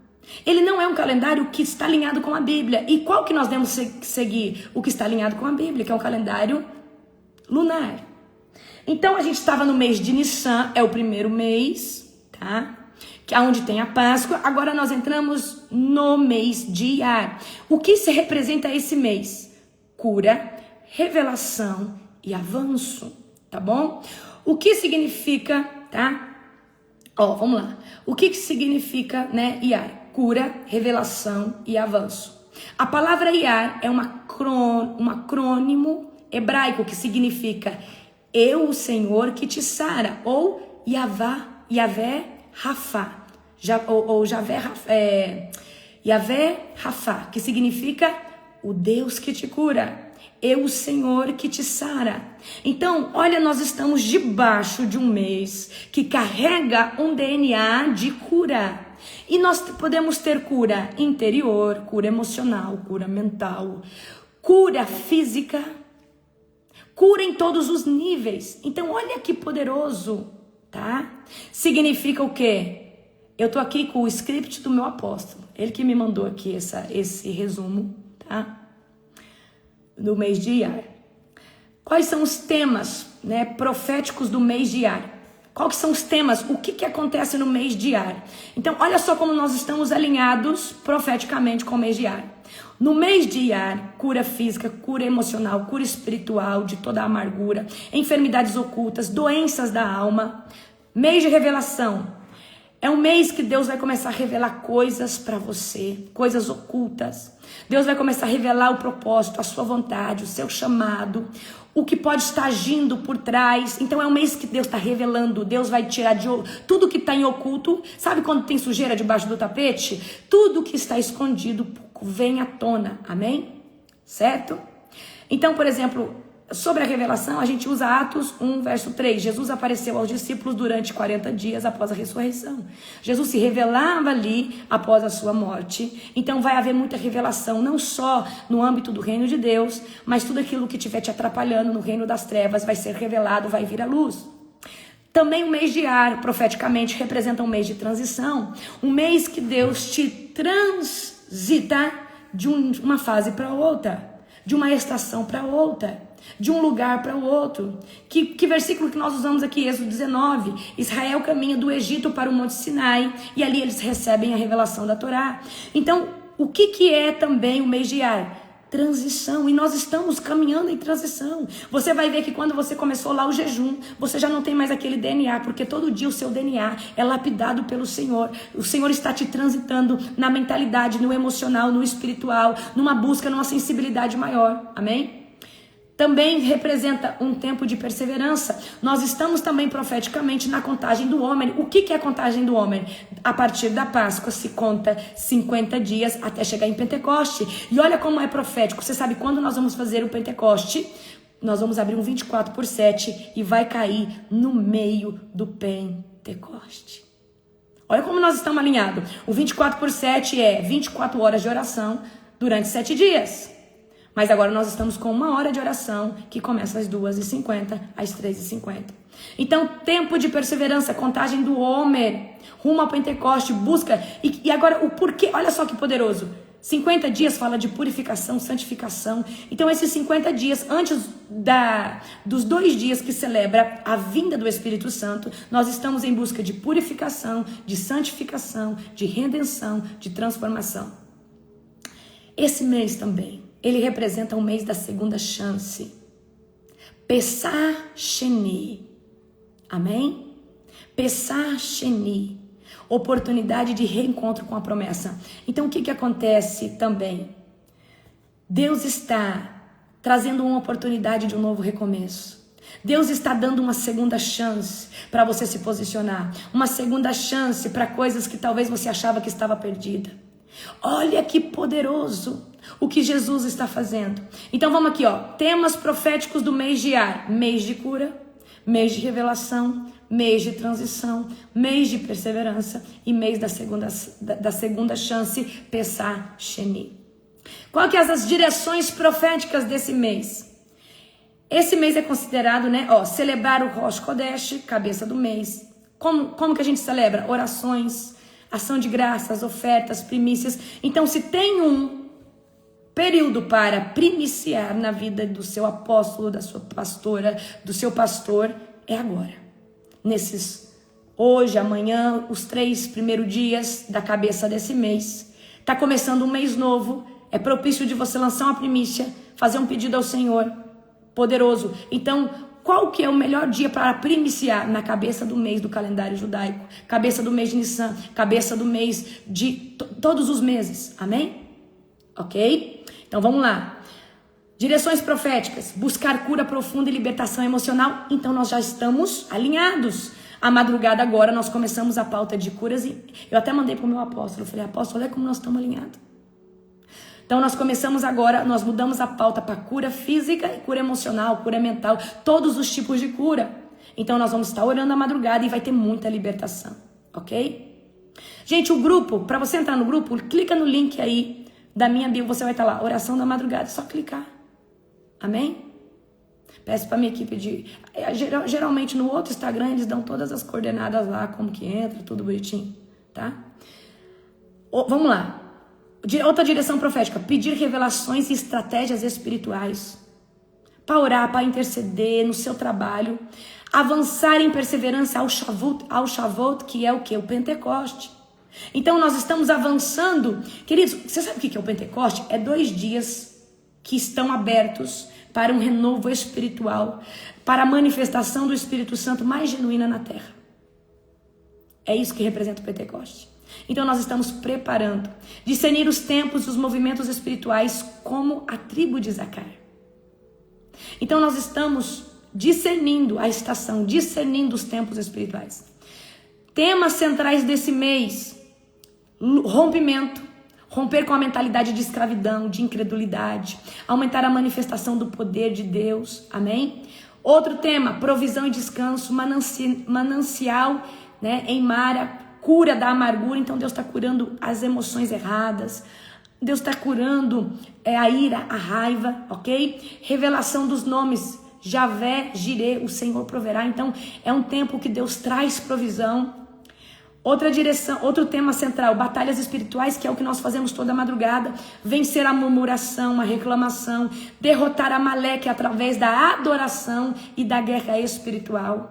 Speaker 1: Ele não é um calendário que está alinhado com a Bíblia. E qual que nós devemos seguir? O que está alinhado com a Bíblia, que é um calendário lunar. Então a gente estava no mês de Nissan, é o primeiro mês, tá? Que é onde tem a Páscoa. Agora nós entramos no mês de Iar. O que se representa esse mês? Cura, revelação e avanço, tá bom? O que significa, tá? Vamos lá. O que significa, né, Iar? Cura, revelação e avanço. A palavra Iar é um acrônimo hebraico que significa eu, o Senhor, que te sara, ou Yavé Rafá, ou Yavé Rafá, que significa o Deus que te cura. Eu, o Senhor, que te sara. Então, olha, nós estamos debaixo de um mês que carrega um DNA de cura. E nós podemos ter cura interior, cura emocional, cura mental, cura física, Cura em todos os níveis. Então, olha que poderoso, tá? Significa o quê? Eu tô aqui com o script do meu apóstolo. Ele que me mandou aqui esse resumo, tá? Do mês de Iar. Quais são os temas, né, proféticos do mês de Iar? Quais são os temas? O que acontece no mês de Iar? Então, olha só como nós estamos alinhados profeticamente com o mês de Iar. No mês de Iar, cura física, cura emocional, cura espiritual de toda a amargura, enfermidades ocultas, doenças da alma. Mês de revelação. É um mês que Deus vai começar a revelar coisas para você, coisas ocultas. Deus vai começar a revelar o propósito, a sua vontade, o seu chamado, o que pode estar agindo por trás. Então é um mês que Deus está revelando. Deus vai tirar de tudo que está em oculto. Sabe quando tem sujeira debaixo do tapete? Tudo que está escondido vem à tona. Amém? Certo? Então, por exemplo, sobre a revelação, a gente usa Atos 1, verso 3. Jesus apareceu aos discípulos durante 40 dias após a ressurreição. Jesus se revelava ali após a sua morte. Então vai haver muita revelação, não só no âmbito do reino de Deus, mas tudo aquilo que estiver te atrapalhando no reino das trevas vai ser revelado, vai vir à luz. Também o mês de Iar, profeticamente, representa um mês de transição. Um mês que Deus te transita de uma fase para outra, de uma estação para outra, de um lugar para o outro. Que versículo que nós usamos aqui? Êxodo 19. Israel caminha do Egito para o Monte Sinai e ali eles recebem a revelação da Torá. Então, o que é também o mês de Iar? Transição. E nós estamos caminhando em transição. Você vai ver que quando você começou lá o jejum, você já não tem mais aquele DNA, porque todo dia o seu DNA é lapidado pelo Senhor. O Senhor está te transitando na mentalidade, no emocional, no espiritual, numa busca, numa sensibilidade maior. Amém? Também representa um tempo de perseverança. Nós estamos também profeticamente na contagem do homem. O que é a contagem do homem? A partir da Páscoa se conta 50 dias até chegar em Pentecoste. E olha como é profético. Você sabe quando nós vamos fazer o Pentecoste? Nós vamos abrir um 24/7 e vai cair no meio do Pentecoste. Olha como nós estamos alinhados. O 24/7 é 24 horas de oração durante 7 dias. Mas agora nós estamos com 1 hora de oração que começa às 2h50, às 3h50. Então, tempo de perseverança, contagem do Homer, rumo ao Pentecoste, busca. E agora o porquê, olha só que poderoso. 50 dias fala de purificação, santificação. Então, esses 50 dias, antes dos 2 dias que celebra a vinda do Espírito Santo, nós estamos em busca de purificação, de santificação, de redenção, de transformação. Esse mês também, ele representa o mês da segunda chance. Pessah Sheni. Amém? Pessah Sheni. Oportunidade de reencontro com a promessa. Então, o que acontece também? Deus está trazendo uma oportunidade de um novo recomeço. Deus está dando uma segunda chance para você se posicionar. Uma segunda chance para coisas que talvez você achava que estava perdida. Olha que poderoso o que Jesus está fazendo. Então vamos aqui, ó. Temas proféticos do mês de Iar. Mês de cura, mês de revelação, mês de transição, mês de perseverança e mês da segunda chance, Pessah Sheni. Qual que é as direções proféticas desse mês? Esse mês é considerado, né, celebrar o Rosh Kodesh, cabeça do mês. Como que a gente celebra? Orações, ação de graças, ofertas, primícias. Então, se tem um período para primiciar na vida do seu apóstolo, da sua pastora, do seu pastor, é agora. Hoje, amanhã, os 3 primeiros dias da cabeça desse mês. Está começando um mês novo. É propício de você lançar uma primícia, fazer um pedido ao Senhor poderoso. Então, qual que é o melhor dia para primiciar? Na cabeça do mês do calendário judaico, cabeça do mês de Nissan, cabeça do mês de todos os meses. Amém? Ok? Então vamos lá. Direções proféticas, buscar cura profunda e libertação emocional. Então nós já estamos alinhados. A madrugada agora nós começamos a pauta de curas. E eu até mandei para o meu apóstolo. Eu falei, apóstolo, olha como nós estamos alinhados. Então nós começamos agora, nós mudamos a pauta para cura física, cura emocional, cura mental, todos os tipos de cura. Então nós vamos estar orando à madrugada e vai ter muita libertação, ok? Gente, o grupo, para você entrar no grupo, clica no link aí da minha bio, você vai estar lá, oração da madrugada, é só clicar. Amém? Peço para minha equipe geralmente no outro Instagram eles dão todas as coordenadas lá, como que entra, tudo bonitinho, tá? Vamos lá. Outra direção profética, pedir revelações e estratégias espirituais. Para orar, para interceder no seu trabalho. Avançar em perseverança ao Shavuot, que é o quê? O Pentecoste. Então nós estamos avançando. Queridos, você sabe o que é o Pentecoste? É 2 dias que estão abertos para um renovo espiritual, para a manifestação do Espírito Santo mais genuína na terra. É isso que representa o Pentecoste. Então nós estamos preparando, discernir os tempos, os movimentos espirituais como a tribo de Zacar. Então nós estamos discernindo a estação, discernindo os tempos espirituais. Temas centrais desse mês: rompimento, romper com a mentalidade de escravidão, de incredulidade, aumentar a manifestação do poder de Deus, amém? Outro tema, provisão e descanso, manancial, né, em Mara, cura da amargura. Então Deus está curando as emoções erradas, Deus está curando a ira, a raiva, ok? Revelação dos nomes, Javé, Jirê, o Senhor proverá. Então é um tempo que Deus traz provisão. Outra direção, outro tema central, batalhas espirituais, que é o que nós fazemos toda madrugada. Vencer a murmuração, a reclamação, derrotar Amaleque através da adoração e da guerra espiritual.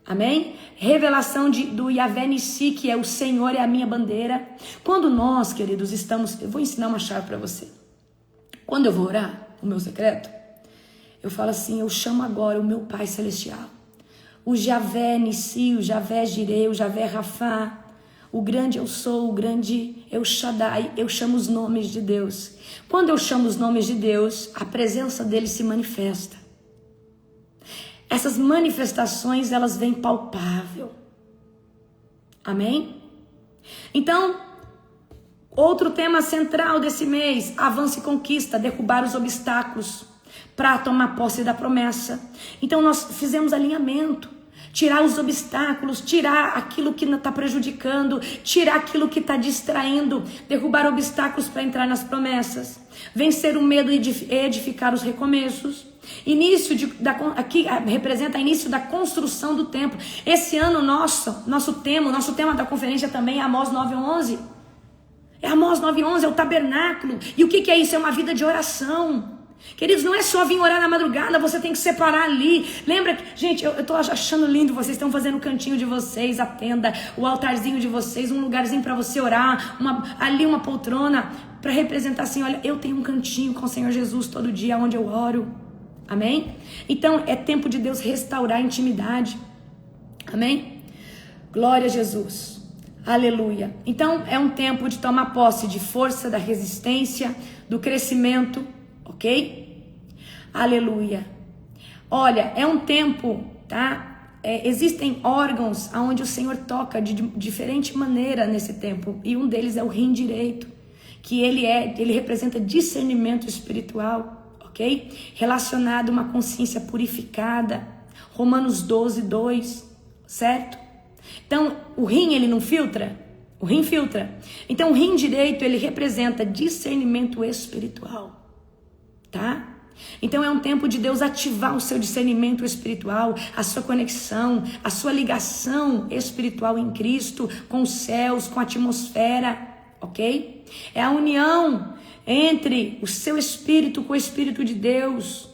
Speaker 1: Amém? Revelação do Yahvé Nissi, que é o Senhor é a minha bandeira. Quando nós, queridos, estamos... Eu vou ensinar uma chave para você. Quando eu vou orar, o meu secreto, eu falo assim, eu chamo agora o meu Pai Celestial. O Yahvé Nissi, o Yahvé Jireh, o Yahvé Rafá, o grande eu sou, o grande El Shaddai. Eu chamo os nomes de Deus. Quando eu chamo os nomes de Deus, a presença dele se manifesta. Essas manifestações, elas vêm palpável. Amém? Então, outro tema central desse mês, avanço e conquista, derrubar os obstáculos para tomar posse da promessa. Então nós fizemos alinhamento, tirar os obstáculos, tirar aquilo que está prejudicando, tirar aquilo que está distraindo, derrubar obstáculos para entrar nas promessas, vencer o medo e edificar os recomeços. Aqui representa o início da construção do templo. Esse ano nosso tema da conferência também é Amós 9:11. É Amós 9:11, é o tabernáculo. E o que é isso? É uma vida de oração. Queridos, não é só vir orar na madrugada, você tem que separar ali. Lembra, gente, eu tô achando lindo, vocês estão fazendo o cantinho de vocês, a tenda, o altarzinho de vocês, um lugarzinho para você orar, ali uma poltrona, para representar assim, olha, eu tenho um cantinho com o Senhor Jesus todo dia, onde eu oro. Amém? Então, é tempo de Deus restaurar a intimidade. Amém? Glória a Jesus. Aleluia. Então, é um tempo de tomar posse de força, da resistência, do crescimento. Ok? Aleluia. Olha, é um tempo, tá? Existem órgãos onde o Senhor toca de diferente maneira nesse tempo. E um deles é o rim direito, que ele representa discernimento espiritual, ok? Relacionado a uma consciência purificada. Romanos 12:2, certo? Então, o rim, ele não filtra? O rim filtra. Então, o rim direito, ele representa discernimento espiritual. Tá? Então é um tempo de Deus ativar o seu discernimento espiritual, a sua conexão, a sua ligação espiritual em Cristo, com os céus, com a atmosfera, ok? É a união entre o seu espírito com o Espírito de Deus,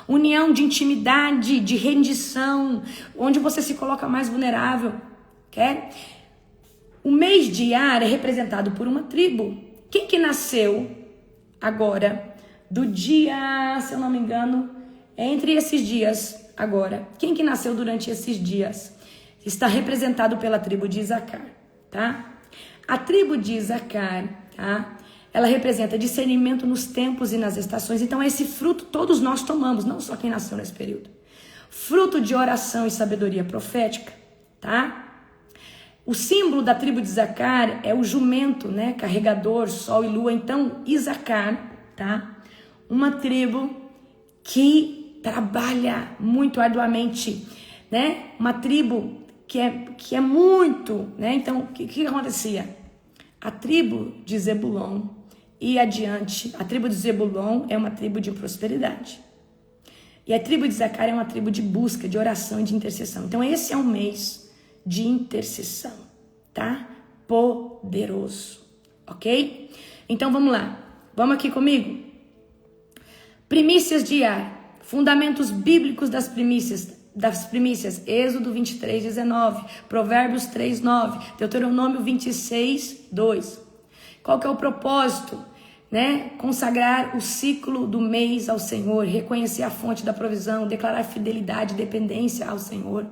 Speaker 1: união de intimidade, de rendição, onde você se coloca mais vulnerável, ok? O mês de Iyar é representado por uma tribo. Quem que nasceu agora? Do dia, se eu não me engano, entre esses dias agora. Quem que nasceu durante esses dias? Está representado pela tribo de Isacar, tá? A tribo de Isacar, tá? Ela representa discernimento nos tempos e nas estações. Então esse fruto todos nós tomamos, não só quem nasceu nesse período. Fruto de oração e sabedoria profética, tá? O símbolo da tribo de Isacar é o jumento, né? Carregador, sol e lua. Então, Isacar, tá? Uma tribo que trabalha muito arduamente, né? Uma tribo que é muito, né? Então, o que acontecia? A tribo de Zebulon ia adiante. A tribo de Zebulon é uma tribo de prosperidade. E a tribo de Zaccar é uma tribo de busca, de oração e de intercessão. Então esse é um mês de intercessão, tá? Poderoso, ok? Então vamos lá, vamos aqui comigo. Primícias de ar, fundamentos bíblicos das primícias, Êxodo 23, 19, Provérbios 3, 9, Deuteronômio 26, 2. Qual que é o propósito? Consagrar o ciclo do mês ao Senhor, reconhecer a fonte da provisão, declarar fidelidade e dependência ao Senhor.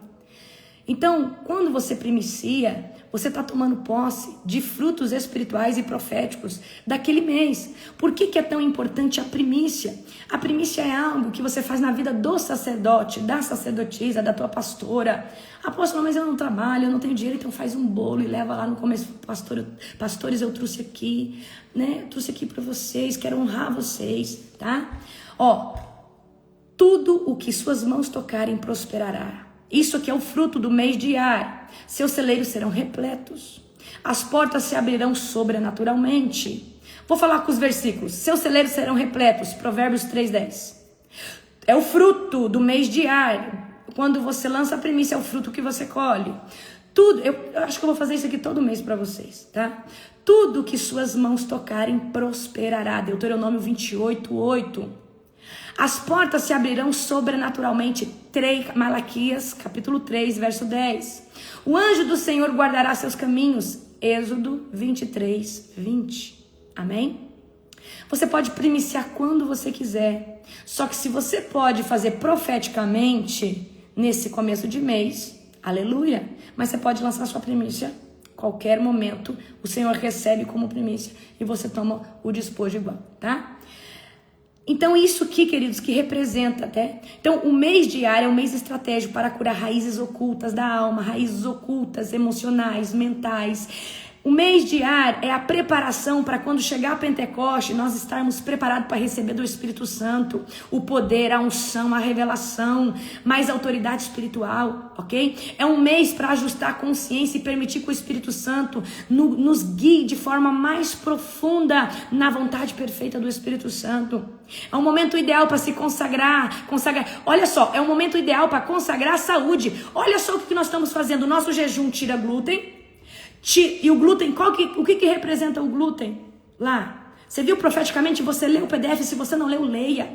Speaker 1: Então, quando você primicia, você está tomando posse de frutos espirituais e proféticos daquele mês. Por que é tão importante a primícia? A primícia é algo que você faz na vida do sacerdote, da sacerdotisa, da tua pastora. Apóstolo, mas eu não trabalho, eu não tenho dinheiro, então faz um bolo e leva lá no começo. Pastores, eu trouxe aqui, trouxe aqui para vocês, quero honrar vocês, tá? Tudo o que suas mãos tocarem prosperará. Isso aqui é o fruto do mês de Ar. Seus celeiros serão repletos. As portas se abrirão sobrenaturalmente. Vou falar com os versículos. Seus celeiros serão repletos. Provérbios 3:10. É o fruto do mês de Ar. Quando você lança a primícia, é o fruto que você colhe. Tudo, eu acho que eu vou fazer isso aqui todo mês para vocês, tá? Tudo que suas mãos tocarem prosperará. Deuteronômio 28:8. As portas se abrirão sobrenaturalmente. Malaquias, capítulo 3, verso 10. O anjo do Senhor guardará seus caminhos. Êxodo 23, 20. Amém? Você pode primiciar quando você quiser. Só que se você pode fazer profeticamente nesse começo de mês, aleluia. Mas você pode lançar sua primícia qualquer momento. O Senhor recebe como primícia e você toma o despojo igual, tá? Então isso aqui, queridos, que representa até. Então o mês de Ar é um mês estratégico para curar raízes ocultas da alma, raízes ocultas emocionais, mentais. O mês de Ar é a preparação para quando chegar a Pentecoste, nós estarmos preparados para receber do Espírito Santo o poder, a unção, a revelação, mais autoridade espiritual, ok? É um mês para ajustar a consciência e permitir que o Espírito Santo nos guie de forma mais profunda na vontade perfeita do Espírito Santo. É um momento ideal para se consagrar. Olha só, é um momento ideal para consagrar a saúde. Olha só o que nós estamos fazendo. O nosso jejum tira glúten. E o glúten, o que representa o glúten? Lá, você viu profeticamente, você lê o PDF, se você não leu, leia.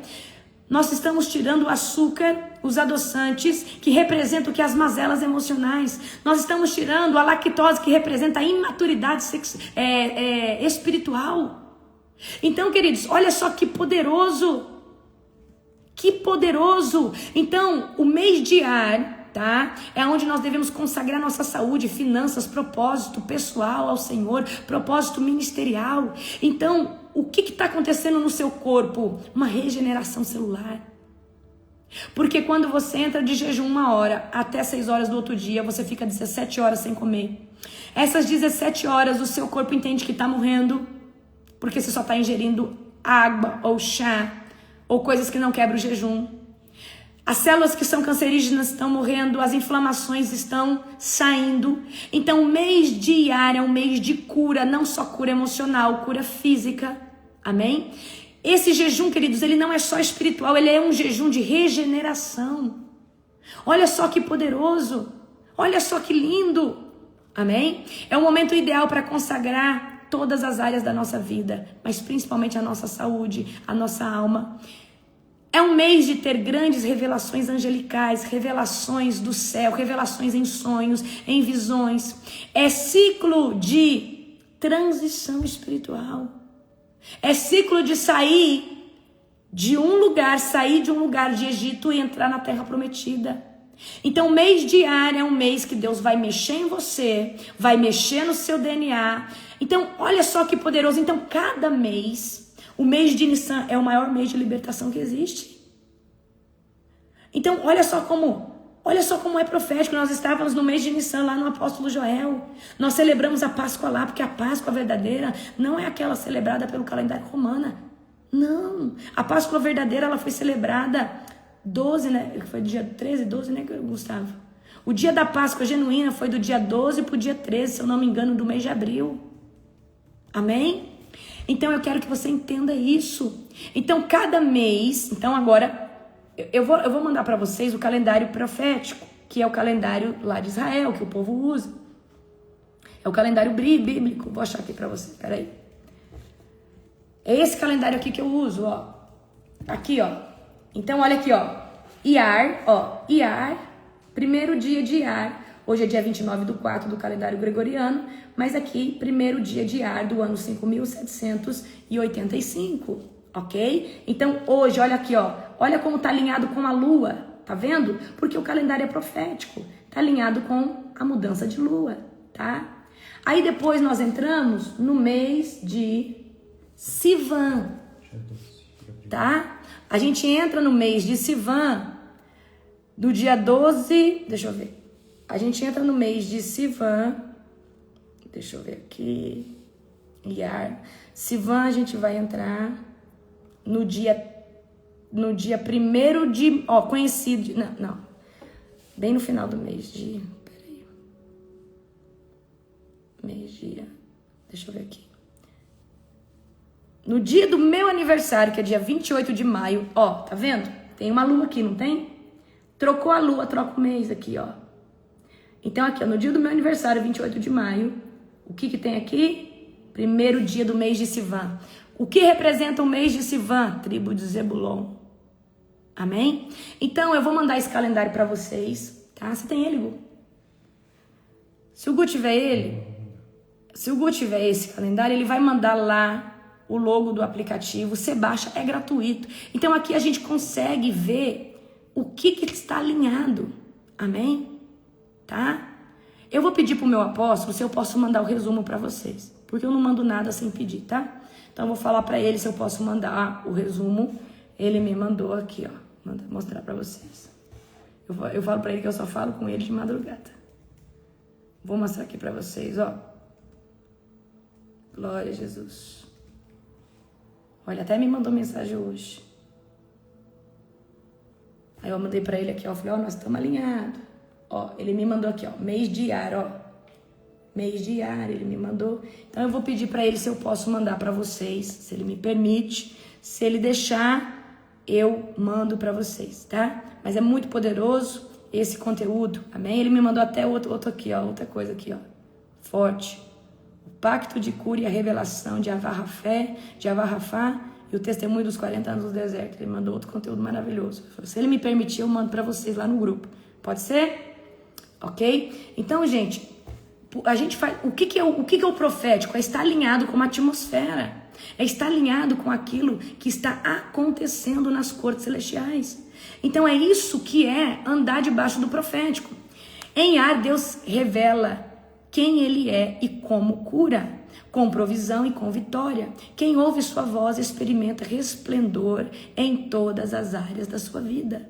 Speaker 1: Nós estamos tirando o açúcar, os adoçantes, que representam as mazelas emocionais. Nós estamos tirando a lactose, que representa a imaturidade espiritual. Então, queridos, olha só que poderoso. Que poderoso. Então, o mês de Ar, tá? É onde nós devemos consagrar nossa saúde, finanças, propósito pessoal ao Senhor, propósito ministerial. Então, o que está acontecendo no seu corpo? Uma regeneração celular. Porque quando você entra de jejum 1 hora até 6 horas do outro dia, você fica 17 horas sem comer. Essas 17 horas o seu corpo entende que está morrendo, porque você só está ingerindo água ou chá, ou coisas que não quebram o jejum. As células que são cancerígenas estão morrendo, as inflamações estão saindo. Então o mês de Ar é um mês de cura, não só cura emocional, cura física. Amém? Esse jejum, queridos, ele não é só espiritual, ele é um jejum de regeneração. Olha só que poderoso, olha só que lindo. Amém? É um momento ideal para consagrar todas as áreas da nossa vida, mas principalmente a nossa saúde, a nossa alma. É um mês de ter grandes revelações angelicais, revelações do céu, revelações em sonhos, em visões. É ciclo de transição espiritual. É ciclo de sair de um lugar de Egito e entrar na terra prometida. Então o mês de Ar é um mês que Deus vai mexer em você, vai mexer no seu DNA. Então olha só que poderoso. Então cada mês... O mês de Nissan é o maior mês de libertação que existe. Então, olha só como é profético. Nós estávamos no mês de Nissan, lá no apóstolo Joel. Nós celebramos a Páscoa lá, porque a Páscoa verdadeira não é aquela celebrada pelo calendário romano. Não. A Páscoa verdadeira, ela foi celebrada 12, né? Foi dia 13, 12, né, Gustavo? O dia da Páscoa genuína foi do dia 12 para o dia 13, se eu não me engano, do mês de abril. Amém? Então eu quero que você entenda isso. Então cada mês, então agora eu vou mandar para vocês o calendário profético, que é o calendário lá de Israel, que o povo usa. É o calendário bíblico. Vou achar aqui para vocês, peraí. É esse calendário aqui que eu uso, ó. Aqui, ó. Então, olha aqui, ó. Iar, ó. Iar, primeiro dia de Iar. Hoje é dia 29/4 do calendário gregoriano, mas aqui, primeiro dia de Iar do ano 5785, ok? Então, hoje, olha aqui, ó. Olha como tá alinhado com a lua, tá vendo? Porque o calendário é profético. Tá alinhado com a mudança de lua, tá? Aí depois nós entramos no mês de Sivan, tá? A gente entra no mês de Sivan do dia 12, deixa eu ver. A gente entra no mês de Sivan, deixa eu ver aqui, Iar. Sivan a gente vai entrar no dia 1º de, ó, conhecido, não, bem no final do mês de, peraí, mês de, deixa eu ver aqui. No dia do meu aniversário, que é dia 28 de maio, ó, tá vendo? Tem uma lua aqui, não tem? Trocou a lua, troca o mês aqui, ó. Então aqui, ó, no dia do meu aniversário, 28 de maio, o que tem aqui? Primeiro dia do mês de Sivan. O que representa o mês de Sivan? Tribo de Zebulon. Amém? Então eu vou mandar esse calendário para vocês, tá? Você tem ele, Gu? Se o Gu tiver esse calendário, ele vai mandar lá o logo do aplicativo, você baixa, é gratuito. Então aqui a gente consegue ver o que está alinhado. Amém? Tá? Eu vou pedir pro meu apóstolo se eu posso mandar o resumo para vocês, porque eu não mando nada sem pedir, tá? Então eu vou falar para ele se eu posso mandar o resumo. Ele me mandou aqui, ó, mostrar para vocês. Eu falo para ele que eu só falo com ele de madrugada. Vou mostrar aqui para vocês, ó. Glória a Jesus. Olha, até me mandou mensagem hoje. Aí eu mandei para ele aqui, ó, falei, ó, nós estamos alinhados. Ó, ele me mandou aqui, ó, mês de Iar, ó. Mês de Iar, ele me mandou. Então eu vou pedir para ele se eu posso mandar para vocês, se ele me permite. Se ele deixar, eu mando para vocês, tá? Mas é muito poderoso esse conteúdo, amém? Ele me mandou até outro aqui, ó, outra coisa aqui, ó. Forte. O pacto de cura e a revelação de Avarrafé, de Avarrafá e o testemunho dos 40 anos do deserto. Ele mandou outro conteúdo maravilhoso. Se ele me permitir, eu mando para vocês lá no grupo. Pode ser? Ok? Então, gente, a gente faz. O que é o profético? É estar alinhado com uma atmosfera. É estar alinhado com aquilo que está acontecendo nas cortes celestiais. Então, é isso que é andar debaixo do profético. Em Ar, Deus revela quem Ele é e como cura, com provisão e com vitória. Quem ouve sua voz experimenta resplendor em todas as áreas da sua vida.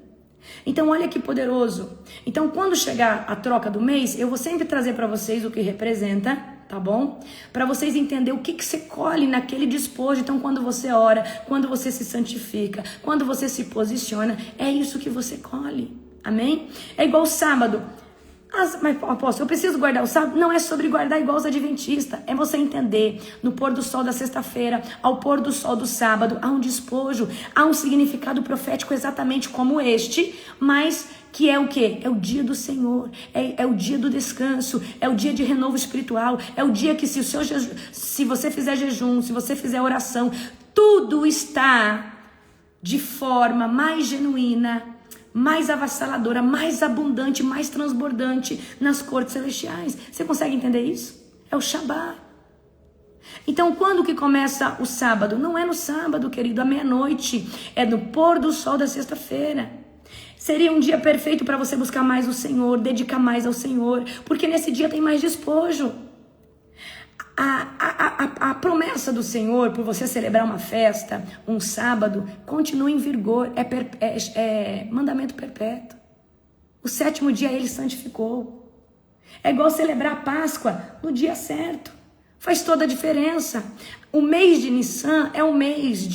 Speaker 1: Então, olha que poderoso. Então, quando chegar a troca do mês, eu vou sempre trazer para vocês o que representa, tá bom? Para vocês entenderem o que você colhe naquele despojo. Então, quando você ora, quando você se santifica, quando você se posiciona, é isso que você colhe. Amém? É igual o sábado. Mas, apóstolo, eu preciso guardar o sábado? Não é sobre guardar igual os adventistas. É você entender, no pôr do sol da sexta-feira, ao pôr do sol do sábado, há um despojo, há um significado profético exatamente como este, mas que é o quê? É o dia do Senhor, é o dia do descanso, é o dia de renovo espiritual, é o dia que se você fizer jejum, se você fizer oração, tudo está de forma mais genuína, mais avassaladora, mais abundante, mais transbordante nas cortes celestiais. Você consegue entender isso? É o Shabbat. Então, quando que começa o sábado? Não é no sábado, querido, à meia-noite. É no pôr do sol da sexta-feira. Seria um dia perfeito para você buscar mais o Senhor, dedicar mais ao Senhor, porque nesse dia tem mais despojo. A promessa do Senhor por você celebrar uma festa, um sábado, continua em vigor, é mandamento perpétuo. O 7º dia ele santificou. É igual celebrar a Páscoa no dia certo. Faz toda a diferença. O mês de Nissan é o mês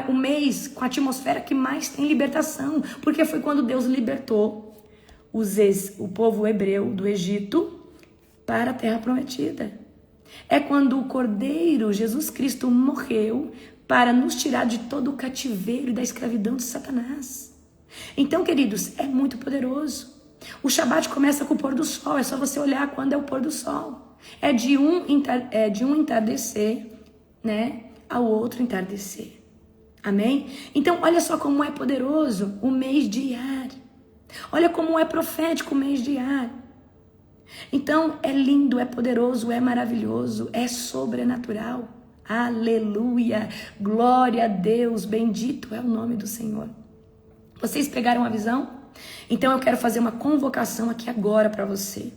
Speaker 1: o mês com a atmosfera que mais tem libertação, porque foi quando Deus libertou o povo hebreu do Egito para a terra prometida. É quando o Cordeiro, Jesus Cristo, morreu para nos tirar de todo o cativeiro e da escravidão de Satanás. Então, queridos, é muito poderoso. O Shabat começa com o pôr do sol, é só você olhar quando é o pôr do sol. É de um entardecer, né, ao outro entardecer. Amém? Então, olha só como é poderoso o mês de Iyar. Olha como é profético o mês de Iyar. Então, é lindo, é poderoso, é maravilhoso, é sobrenatural. Aleluia! Glória a Deus, bendito é o nome do Senhor. Vocês pegaram a visão? Então, eu quero fazer uma convocação aqui agora para você.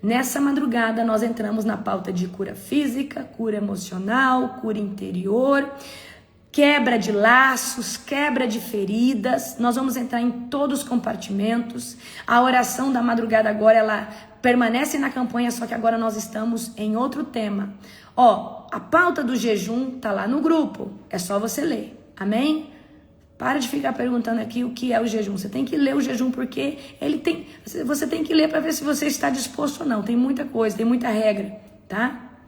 Speaker 1: Nessa madrugada, nós entramos na pauta de cura física, cura emocional, cura interior, quebra de laços, quebra de feridas. Nós vamos entrar em todos os compartimentos. A oração da madrugada agora, ela permanece na campanha, só que agora nós estamos em outro tema. Ó, a pauta do jejum tá lá no grupo, é só você ler, amém? Para de ficar perguntando aqui o que é o jejum. Você tem que ler o jejum porque você tem que ler para ver se você está disposto ou não. Tem muita coisa, tem muita regra, tá?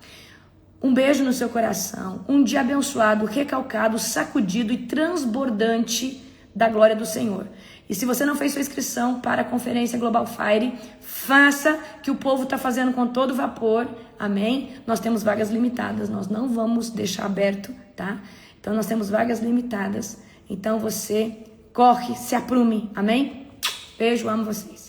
Speaker 1: Um beijo no seu coração. Um dia abençoado, recalcado, sacudido e transbordante da glória do Senhor. E se você não fez sua inscrição para a Conferência Global Fire, faça, que o povo está fazendo com todo vapor. Amém? Nós temos vagas limitadas. Nós não vamos deixar aberto, tá? Então nós temos vagas limitadas. Então você corre, se aprume. Amém? Beijo, amo vocês.